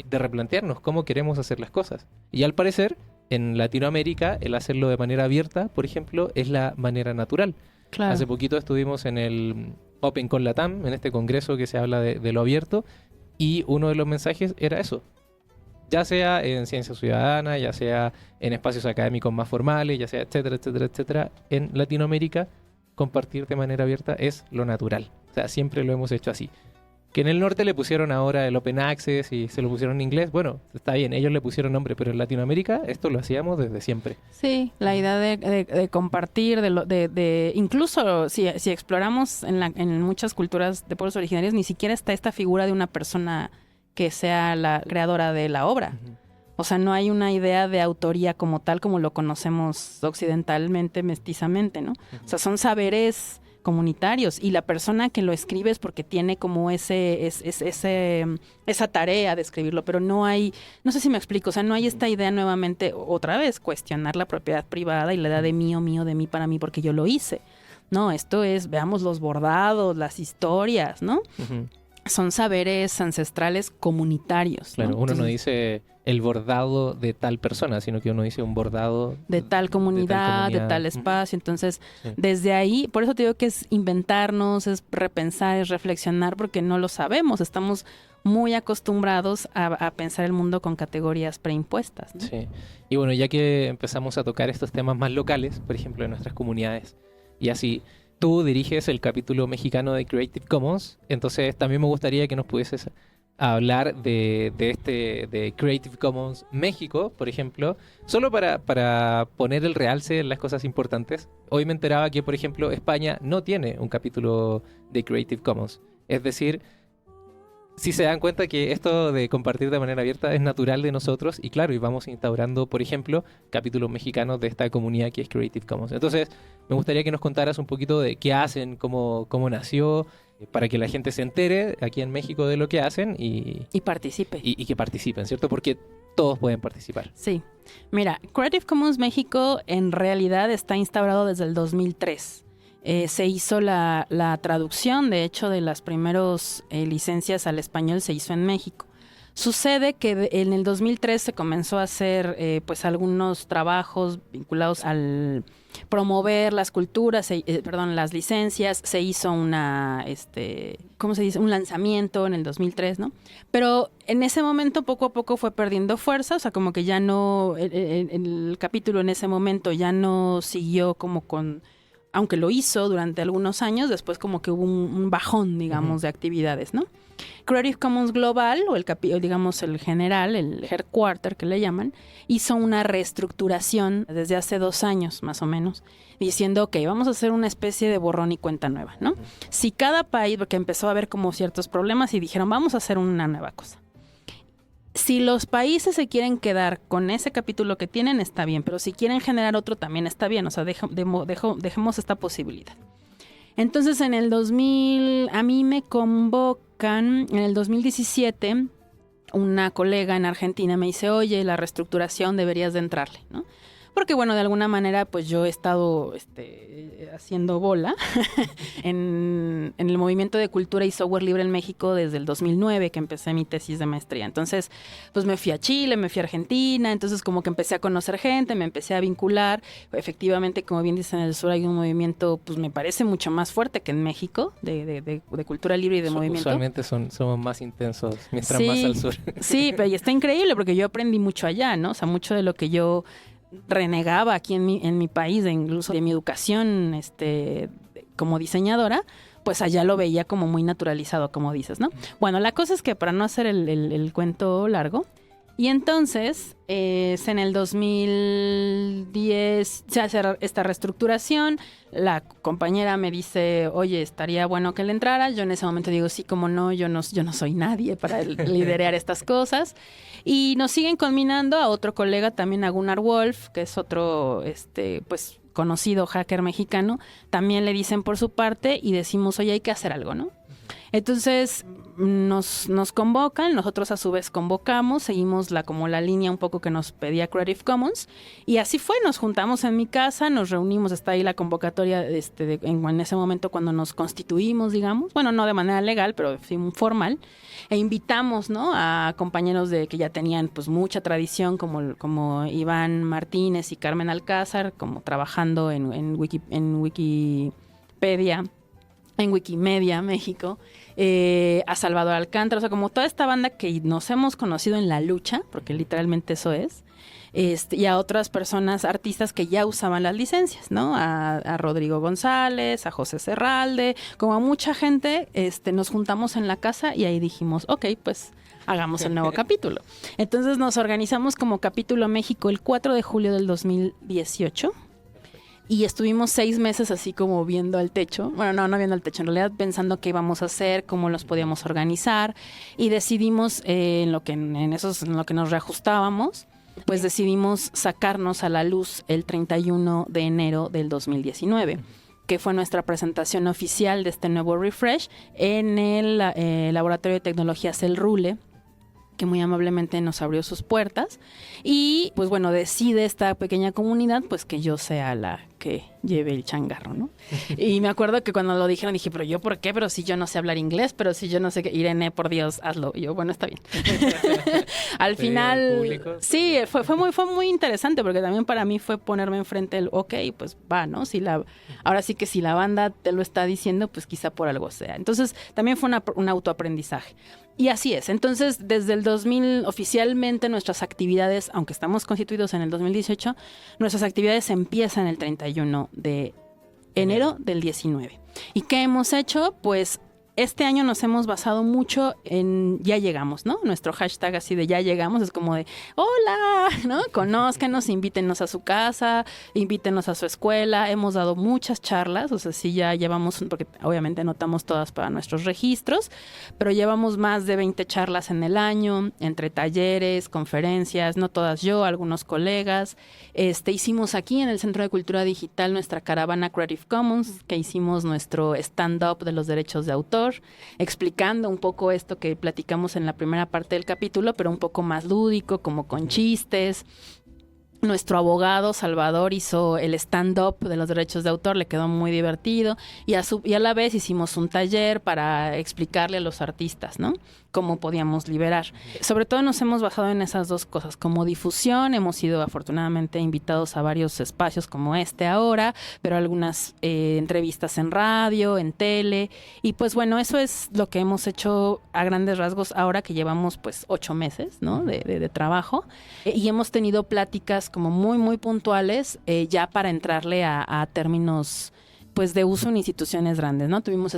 de replantearnos cómo queremos hacer las cosas. Y al parecer, en Latinoamérica, el hacerlo de manera abierta, por ejemplo, es la manera natural. Claro. Hace poquito estuvimos en el Open con Latam, en este congreso que se habla de lo abierto, y uno de los mensajes era eso. Ya sea en ciencia ciudadana, ya sea en espacios académicos más formales, ya sea etcétera, etcétera, etcétera, en Latinoamérica, compartir de manera abierta es lo natural. O sea, siempre lo hemos hecho así. Que en el norte le pusieron ahora el Open Access y se lo pusieron en inglés, bueno, está bien, ellos le pusieron nombre, pero en Latinoamérica esto lo hacíamos desde siempre. Sí, la idea de compartir, incluso si exploramos en muchas culturas de pueblos originarios, ni siquiera está esta figura de una persona que sea la creadora de la obra. Ujú. O sea, no hay una idea de autoría como tal, como lo conocemos occidentalmente, mestizamente, ¿no? O sea, son saberes comunitarios y la persona que lo escribe es porque tiene como esa tarea de escribirlo, pero no sé si me explico, o sea, no hay esta idea nuevamente, otra vez, cuestionar la propiedad privada y la idea de mío, de mí, para mí, porque yo lo hice. No, esto es, veamos los bordados, las historias, ¿no? Ujú. Son saberes ancestrales comunitarios, Claro, ¿no? uno no Entonces, dice el bordado de tal persona, sino que uno dice un bordado de tal comunidad, de tal Ujú. espacio. Entonces, Sí. desde ahí, por eso te digo que es inventarnos, es repensar, es reflexionar, porque no lo sabemos. Estamos muy acostumbrados a pensar el mundo con categorías preimpuestas, ¿no? Sí. Y bueno, ya que empezamos a tocar estos temas más locales, por ejemplo, en nuestras comunidades, y así, tú diriges el capítulo mexicano de Creative Commons, entonces también me gustaría que nos pudieses hablar de Creative Commons México, por ejemplo, solo para poner el realce en las cosas importantes. Hoy me enteraba que, por ejemplo, España no tiene un capítulo de Creative Commons. Es decir, si se dan cuenta que esto de compartir de manera abierta es natural de nosotros y claro, y vamos instaurando, por ejemplo, capítulos mexicanos de esta comunidad que es Creative Commons. Entonces, me gustaría que nos contaras un poquito de qué hacen, cómo nació, para que la gente se entere aquí en México de lo que hacen y participe. y que participen, ¿cierto? Porque todos pueden participar. Sí. Mira, Creative Commons México en realidad está instaurado desde el 2003. Se hizo la traducción, de hecho, de las primeras licencias al español se hizo en México. Sucede que en el 2003 se comenzó a hacer pues algunos trabajos vinculados al promover las culturas, las licencias. Se hizo ¿cómo se dice? Un lanzamiento en el 2003, ¿no? Pero en ese momento poco a poco fue perdiendo fuerza, o sea, como que ya no, el capítulo en ese momento ya no siguió como con... Aunque lo hizo durante algunos años, después como que hubo un bajón, digamos, de actividades, ¿no? Creative Commons Global, o digamos el general, el headquarter que le llaman, hizo una reestructuración desde hace 2 años, más o menos, diciendo, ok, vamos a hacer una especie de borrón y cuenta nueva, ¿no? Si cada país, porque empezó a haber como ciertos problemas y dijeron, vamos a hacer una nueva cosa. Si los países se quieren quedar con ese capítulo que tienen, está bien, pero si quieren generar otro, también está bien, o sea, dejemos esta posibilidad. Entonces, en el 2000, a mí me convocan, en el 2017, una colega en Argentina me dice, oye, la reestructuración deberías de entrarle, ¿no? Porque, bueno, de alguna manera, pues yo he estado haciendo bola en el movimiento de cultura y software libre en México desde el 2009, que empecé mi tesis de maestría. Entonces, pues me fui a Chile, me fui a Argentina, entonces como que empecé a conocer gente, me empecé a vincular. Efectivamente, como bien dicen, en el sur hay un movimiento, pues me parece mucho más fuerte que en México, de cultura libre y de movimiento. Usualmente somos más intensos mientras Sí, más al sur. Sí, pero y está increíble porque yo aprendí mucho allá, ¿no? O sea, mucho de lo que yo renegaba aquí en mi país, incluso de mi educación como diseñadora, pues allá lo veía como muy naturalizado, como dices, ¿no? Bueno, la cosa es que para no hacer el cuento largo, y entonces en el 2010 se hace esta reestructuración, la compañera me dice, oye, estaría bueno que le entrara. Yo en ese momento digo, sí, como no, yo no soy nadie para liderar estas cosas. Y nos siguen combinando a otro colega también, a Gunnar Wolf, que es otro, pues conocido hacker mexicano. También le dicen por su parte y decimos, oye, hay que hacer algo, ¿no? Entonces nos convocan, nosotros a su vez convocamos, seguimos como la línea un poco que nos pedía Creative Commons, y así fue, nos juntamos en mi casa, nos reunimos, está ahí la convocatoria en ese momento cuando nos constituimos, digamos, bueno, no de manera legal, pero sí formal, e invitamos, ¿no?, a compañeros que ya tenían pues mucha tradición, como Iván Martínez y Carmen Alcázar, como trabajando en Wikipedia, en Wikimedia México, a Salvador Alcántara, o sea, como toda esta banda que nos hemos conocido en la lucha, porque literalmente eso es, y a otras personas, artistas que ya usaban las licencias, ¿no? A Rodrigo González, a José Serralde, como a mucha gente, nos juntamos en la casa y ahí dijimos, ok, pues hagamos el nuevo capítulo. Entonces nos organizamos como Capítulo México el 4 de julio del 2018. Y estuvimos 6 meses así como viendo al techo. Bueno, no viendo al techo, en realidad pensando qué íbamos a hacer, cómo los podíamos organizar. Y decidimos, en lo que nos reajustábamos, pues decidimos sacarnos a la luz el 31 de enero del 2019, que fue nuestra presentación oficial de este nuevo refresh en el Laboratorio de Tecnologías El Rule, que muy amablemente nos abrió sus puertas. Y pues bueno, decide esta pequeña comunidad pues que yo sea la que lleve el changarro, ¿no? Y me acuerdo que cuando lo dijeron dije, pero yo ¿por qué? Pero si yo no sé hablar inglés, pero si yo no sé qué. Irene, por Dios, hazlo. Y yo, bueno, está bien. Al final, sí, fue muy interesante, porque también para mí fue ponerme enfrente el, ok, pues va, ¿no? Ahora sí que si la banda te lo está diciendo, pues quizá por algo sea. Entonces también fue un autoaprendizaje. Y así es. Entonces, desde el 2000, oficialmente nuestras actividades, aunque estamos constituidos en el 2018, nuestras actividades empiezan el 31 de enero del 19. ¿Y qué hemos hecho? Pues este año nos hemos basado mucho en ya llegamos, ¿no? Nuestro hashtag así de ya llegamos es como de hola, ¿no? Conózcanos, invítenos a su casa, invítenos a su escuela. Hemos dado muchas charlas, o sea, sí ya llevamos, porque obviamente anotamos todas para nuestros registros, pero llevamos más de 20 charlas en el año, entre talleres, conferencias, no todas yo, algunos colegas. Hicimos aquí en el Centro de Cultura Digital nuestra caravana Creative Commons, que hicimos nuestro stand-up de los derechos de autor, explicando un poco esto que platicamos en la primera parte del capítulo, pero un poco más lúdico, como con chistes. Nuestro abogado Salvador hizo el stand-up de los derechos de autor, le quedó muy divertido, y a la vez hicimos un taller para explicarle a los artistas, ¿no?, cómo podíamos liberar. Sobre todo nos hemos basado en esas dos cosas, como difusión. Hemos sido afortunadamente invitados a varios espacios como ahora, pero algunas entrevistas en radio, en tele, y pues bueno, eso es lo que hemos hecho a grandes rasgos ahora que llevamos pues 8 meses, ¿no?, de trabajo, y hemos tenido pláticas como muy puntuales ya para entrarle a términos pues de uso en instituciones grandes, ¿no? Tuvimos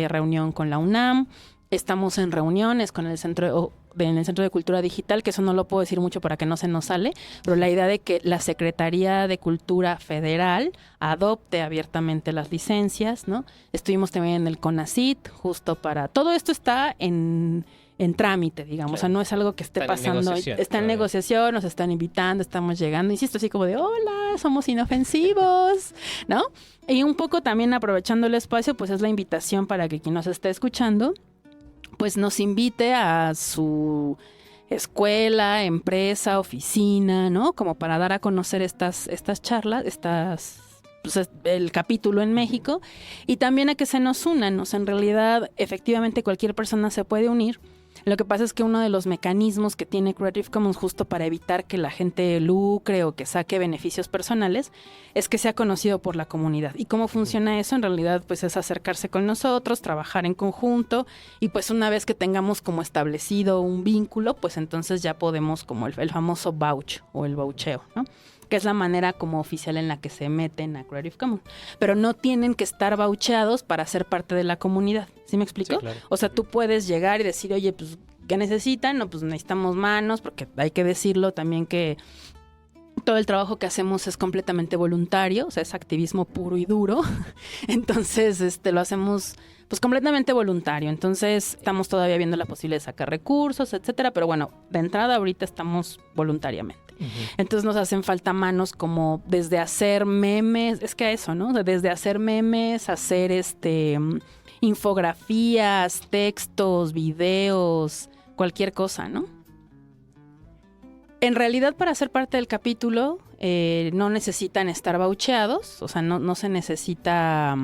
reunión con la UNAM. Estamos en reuniones con el Centro de Cultura Digital, que eso no lo puedo decir mucho para que no se nos sale, pero la idea de que la Secretaría de Cultura Federal adopte abiertamente las licencias, ¿no? Estuvimos también en el CONACYT, justo para... Todo esto está en trámite, digamos, claro. O sea, no es algo que esté pasando, está en negociación, nos están invitando, estamos llegando, insisto, así como de, hola, somos inofensivos, ¿no? Y un poco también aprovechando el espacio, pues es la invitación para que quien nos esté escuchando pues nos invite a su escuela, empresa, oficina, ¿no? Como para dar a conocer estas charlas, pues, el capítulo en México, y también a que se nos unan. O sea, en realidad, efectivamente, cualquier persona se puede unir. Lo que pasa es que uno de los mecanismos que tiene Creative Commons justo para evitar que la gente lucre o que saque beneficios personales es que sea conocido por la comunidad. ¿Y cómo funciona eso? En realidad pues es acercarse con nosotros, trabajar en conjunto, y pues una vez que tengamos como establecido un vínculo, pues entonces ya podemos como el famoso vouch o el voucheo, ¿no?, que es la manera como oficial en la que se meten a Creative Commons. Pero no tienen que estar voucheados para ser parte de la comunidad. ¿Sí me explico? Sí, claro. O sea, tú puedes llegar y decir, oye, pues, ¿qué necesitan? No, pues necesitamos manos, porque hay que decirlo también que todo el trabajo que hacemos es completamente voluntario, o sea, es activismo puro y duro. Entonces, lo hacemos pues completamente voluntario. Entonces, estamos todavía viendo la posibilidad de sacar recursos, etcétera, pero bueno, de entrada ahorita estamos voluntariamente. Entonces nos hacen falta manos como desde hacer memes, es que eso, ¿no? O sea, desde hacer memes, hacer infografías, textos, videos, cualquier cosa, ¿no? En realidad, para ser parte del capítulo, no necesitan estar voucheados, o sea, no se necesita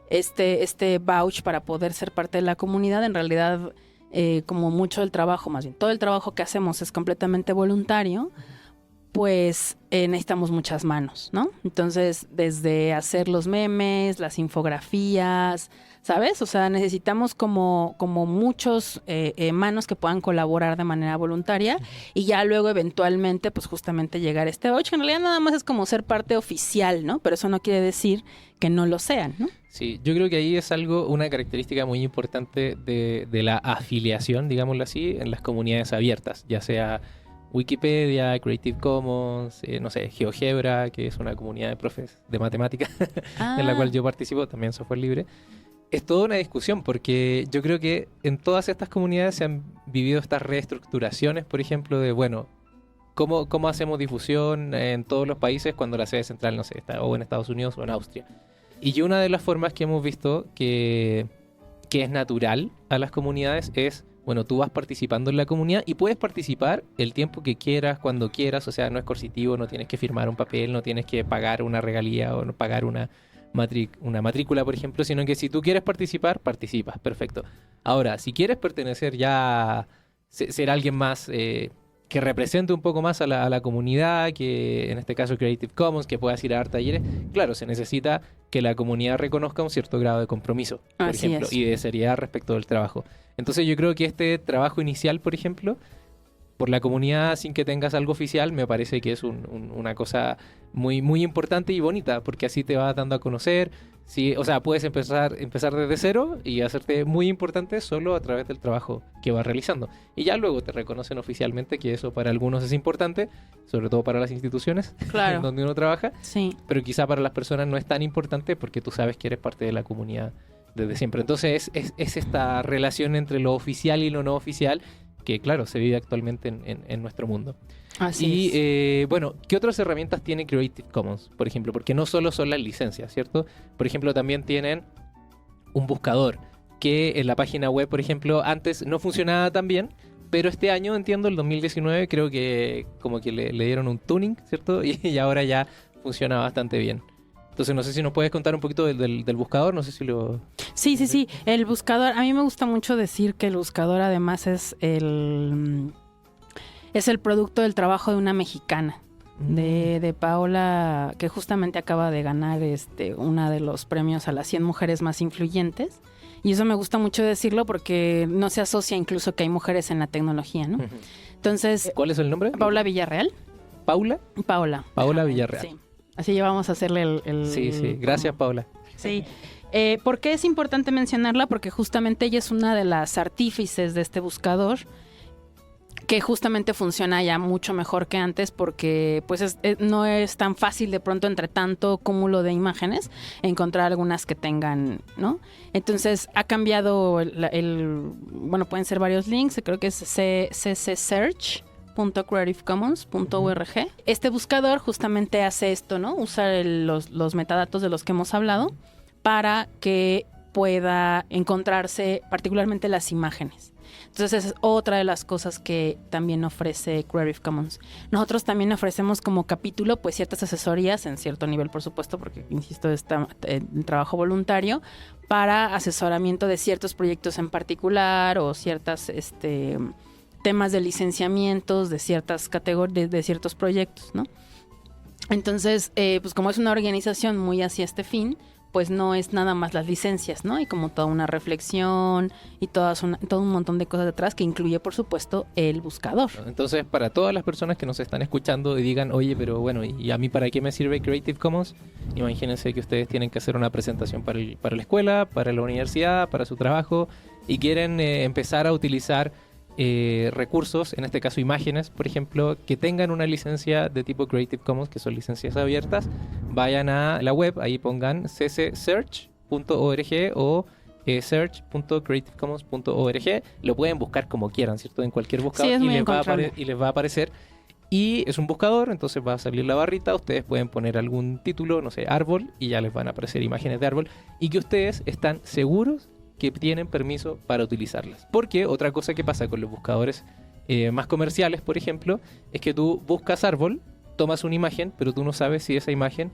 este vouch para poder ser parte de la comunidad. En realidad, como mucho del trabajo, más bien todo el trabajo que hacemos es completamente voluntario, pues necesitamos muchas manos, ¿no? Entonces, desde hacer los memes, las infografías, ¿sabes? O sea, necesitamos como muchos manos que puedan colaborar de manera voluntaria y ya luego eventualmente, pues justamente llegar a este voucher, que en realidad nada más es como ser parte oficial, ¿no? Pero eso no quiere decir que no lo sean, ¿no? Sí, yo creo que ahí es una característica muy importante de la afiliación, digámoslo así, en las comunidades abiertas, ya sea Wikipedia, Creative Commons, no sé, GeoGebra, que es una comunidad de profes de matemáticas en la cual yo participo, también software libre. Es toda una discusión porque yo creo que en todas estas comunidades se han vivido estas reestructuraciones, por ejemplo, de, bueno, ¿cómo hacemos difusión en todos los países cuando la sede central, no sé, está o en Estados Unidos o en Austria? Y una de las formas que hemos visto que es natural a las comunidades es, bueno, tú vas participando en la comunidad y puedes participar el tiempo que quieras, cuando quieras, o sea, no es coercitivo, no tienes que firmar un papel, no tienes que pagar una regalía o no pagar una matrícula, por ejemplo, sino que si tú quieres participar, participas, perfecto. Ahora, si quieres pertenecer ya, ser alguien más que represente un poco más a la comunidad, que en este caso Creative Commons, que puedas ir a dar talleres, claro, se necesita que la comunidad reconozca un cierto grado de compromiso, por Así ejemplo, es. y de seriedad respecto del trabajo. Entonces yo creo que este trabajo inicial, por ejemplo, por la comunidad sin que tengas algo oficial, me parece que es una cosa muy, muy importante y bonita, porque así te vas dando a conocer. Sí, o sea, puedes empezar desde cero y hacerte muy importante solo a través del trabajo que vas realizando. Y ya luego te reconocen oficialmente, que eso para algunos es importante, sobre todo para las instituciones Claro. donde uno trabaja, Sí. pero quizá para las personas no es tan importante porque tú sabes que eres parte de la comunidad desde siempre. Entonces es esta relación entre lo oficial y lo no oficial que, claro, se vive actualmente en nuestro mundo. Así es. Y bueno, ¿qué otras herramientas tiene Creative Commons, por ejemplo? Porque no solo son las licencias, ¿cierto? Por ejemplo, también tienen un buscador que en la página web, por ejemplo, antes no funcionaba tan bien, pero este año, entiendo, el 2019, creo que como que le dieron un tuning, ¿cierto? Y ahora ya funciona bastante bien. Entonces, no sé si nos puedes contar un poquito del buscador, no sé si lo... Sí. El buscador, a mí me gusta mucho decir que el buscador además es el producto del trabajo de una mexicana, de Paola, que justamente acaba de ganar uno de los premios a las 100 mujeres más influyentes. Y eso me gusta mucho decirlo porque no se asocia incluso que hay mujeres en la tecnología, ¿no? Entonces, ¿Cuál es el nombre? Paola Villarreal. ¿Paula? Paola Villarreal. Sí. Así ya vamos a hacerle el... Sí. Gracias, Paula. Sí. ¿Por qué es importante mencionarla? Porque justamente ella es una de las artífices de este buscador que justamente funciona ya mucho mejor que antes porque pues no es tan fácil de pronto entre tanto cúmulo de imágenes encontrar algunas que tengan, ¿no? Entonces ha cambiado bueno, pueden ser varios links, creo que es ccsearch.creativecommons.org. Este buscador justamente hace esto, ¿no? Usa los metadatos de los que hemos hablado para que pueda encontrarse particularmente las imágenes. Entonces esa es otra de las cosas que también ofrece Creative Commons. Nosotros también ofrecemos como capítulo pues ciertas asesorías en cierto nivel, por supuesto, porque insisto, está en trabajo voluntario para asesoramiento de ciertos proyectos en particular o ciertas temas de licenciamientos de ciertas categorías, de ciertos proyectos, ¿no? Entonces, pues como es una organización muy hacia este fin, pues no es nada más las licencias, ¿no? Hay como toda una reflexión y todo un montón de cosas detrás que incluye, por supuesto, el buscador. Entonces, para todas las personas que nos están escuchando y digan, oye, pero bueno, ¿y a mí para qué me sirve Creative Commons? Imagínense que ustedes tienen que hacer una presentación para la escuela, para la universidad, para su trabajo y quieren empezar a utilizar recursos, en este caso imágenes, por ejemplo, que tengan una licencia de tipo Creative Commons, que son licencias abiertas, vayan a la web, ahí pongan ccsearch.org o search.creativecommons.org. Lo pueden buscar como quieran, ¿cierto? En cualquier buscador, sí, y les va a aparecer. Y es un buscador, entonces va a salir la barrita, ustedes pueden poner algún título, no sé, árbol, y ya les van a aparecer imágenes de árbol, y que ustedes están seguros que tienen permiso para utilizarlas. Porque otra cosa que pasa con los buscadores más comerciales, por ejemplo, es que tú buscas árbol, tomas una imagen, pero tú no sabes si esa imagen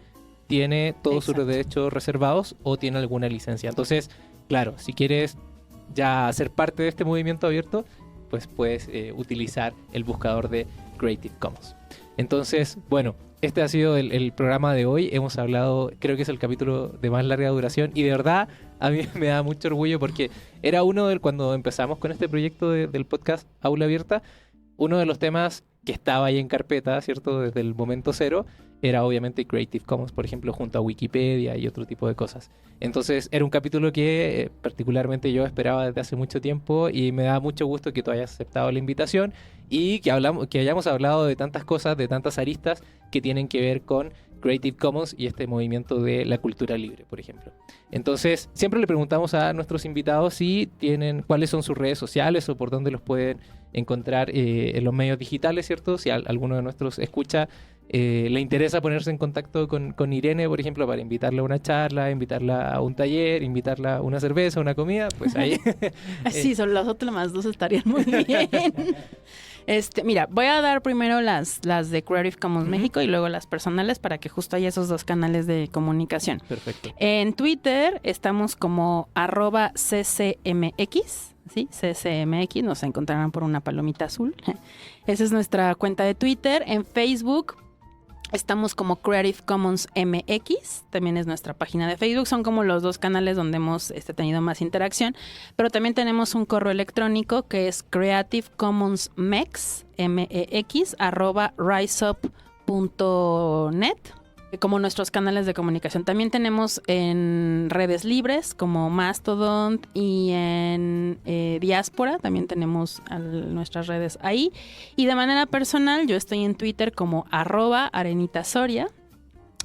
tiene todos sus derechos reservados o tiene alguna licencia. Entonces, claro, si quieres ya ser parte de este movimiento abierto, pues puedes utilizar el buscador de Creative Commons. Entonces, bueno, este ha sido el programa de hoy. Hemos hablado, creo que es el capítulo de más larga duración, y de verdad a mí me da mucho orgullo porque era cuando empezamos con este proyecto del podcast Aula Abierta, uno de los temas que estaba ahí en carpeta, ¿cierto? Desde el momento cero, era obviamente Creative Commons, por ejemplo, junto a Wikipedia y otro tipo de cosas. Entonces era un capítulo que particularmente yo esperaba desde hace mucho tiempo, y me da mucho gusto que tú hayas aceptado la invitación y que hayamos hablado de tantas cosas, de tantas aristas que tienen que ver con Creative Commons y este movimiento de la cultura libre, por ejemplo. Entonces, siempre le preguntamos a nuestros invitados cuáles son sus redes sociales o por dónde los pueden encontrar en los medios digitales, ¿cierto? Si alguno de nuestros escucha le interesa ponerse en contacto con Irene, por ejemplo, para invitarla a una charla, invitarla a un taller, invitarla a una cerveza, una comida, pues ahí... Sí, son las otras dos estarían muy bien. Mira, voy a dar primero las de Creative Commons México y luego las personales para que justo haya esos dos canales de comunicación. Perfecto. En Twitter estamos como @ccmx, ¿sí? ccmx, nos encontrarán por una palomita azul. Esa es nuestra cuenta de Twitter. En Facebook estamos como Creative Commons MX, también es nuestra página de Facebook. Son como los dos canales donde hemos tenido más interacción, pero también tenemos un correo electrónico que es creativecommonsmex, MEX, @riseup.net, como nuestros canales de comunicación. También tenemos en redes libres como Mastodon y en Diáspora, también tenemos nuestras redes ahí. Y de manera personal, yo estoy en Twitter como @arenitasoria,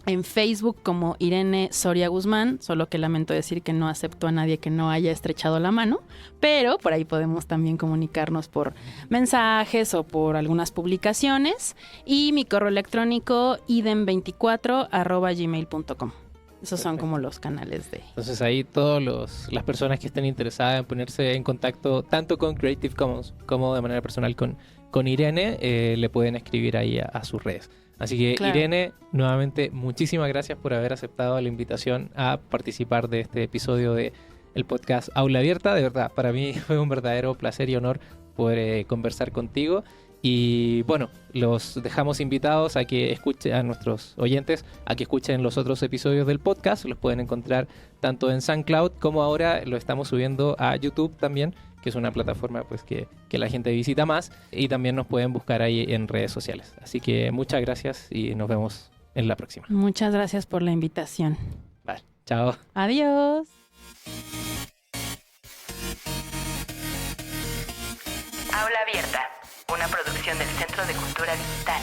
en Facebook como Irene Soria Guzmán, solo que lamento decir que no acepto a nadie que no haya estrechado la mano, pero por ahí podemos también comunicarnos por mensajes o por algunas publicaciones. Y mi correo electrónico idem24@gmail.com. Esos son como los canales de... Entonces ahí las personas que estén interesadas en ponerse en contacto tanto con Creative Commons como de manera personal con Irene, le pueden escribir ahí a sus redes. Así que, claro. Irene, nuevamente muchísimas gracias por haber aceptado la invitación a participar de este episodio del podcast Aula Abierta. De verdad, para mí fue un verdadero placer y honor poder conversar contigo. Y bueno, los dejamos invitados a que escuchen, a nuestros oyentes, a que escuchen los otros episodios del podcast. Los pueden encontrar tanto en SoundCloud como ahora lo estamos subiendo a YouTube también, que es una plataforma pues que la gente visita más, y también nos pueden buscar ahí en redes sociales. Así que muchas gracias y nos vemos en la próxima. Muchas gracias por la invitación. Vale, chao. Adiós. Aula Abierta, una producción del Centro de Cultura Digital.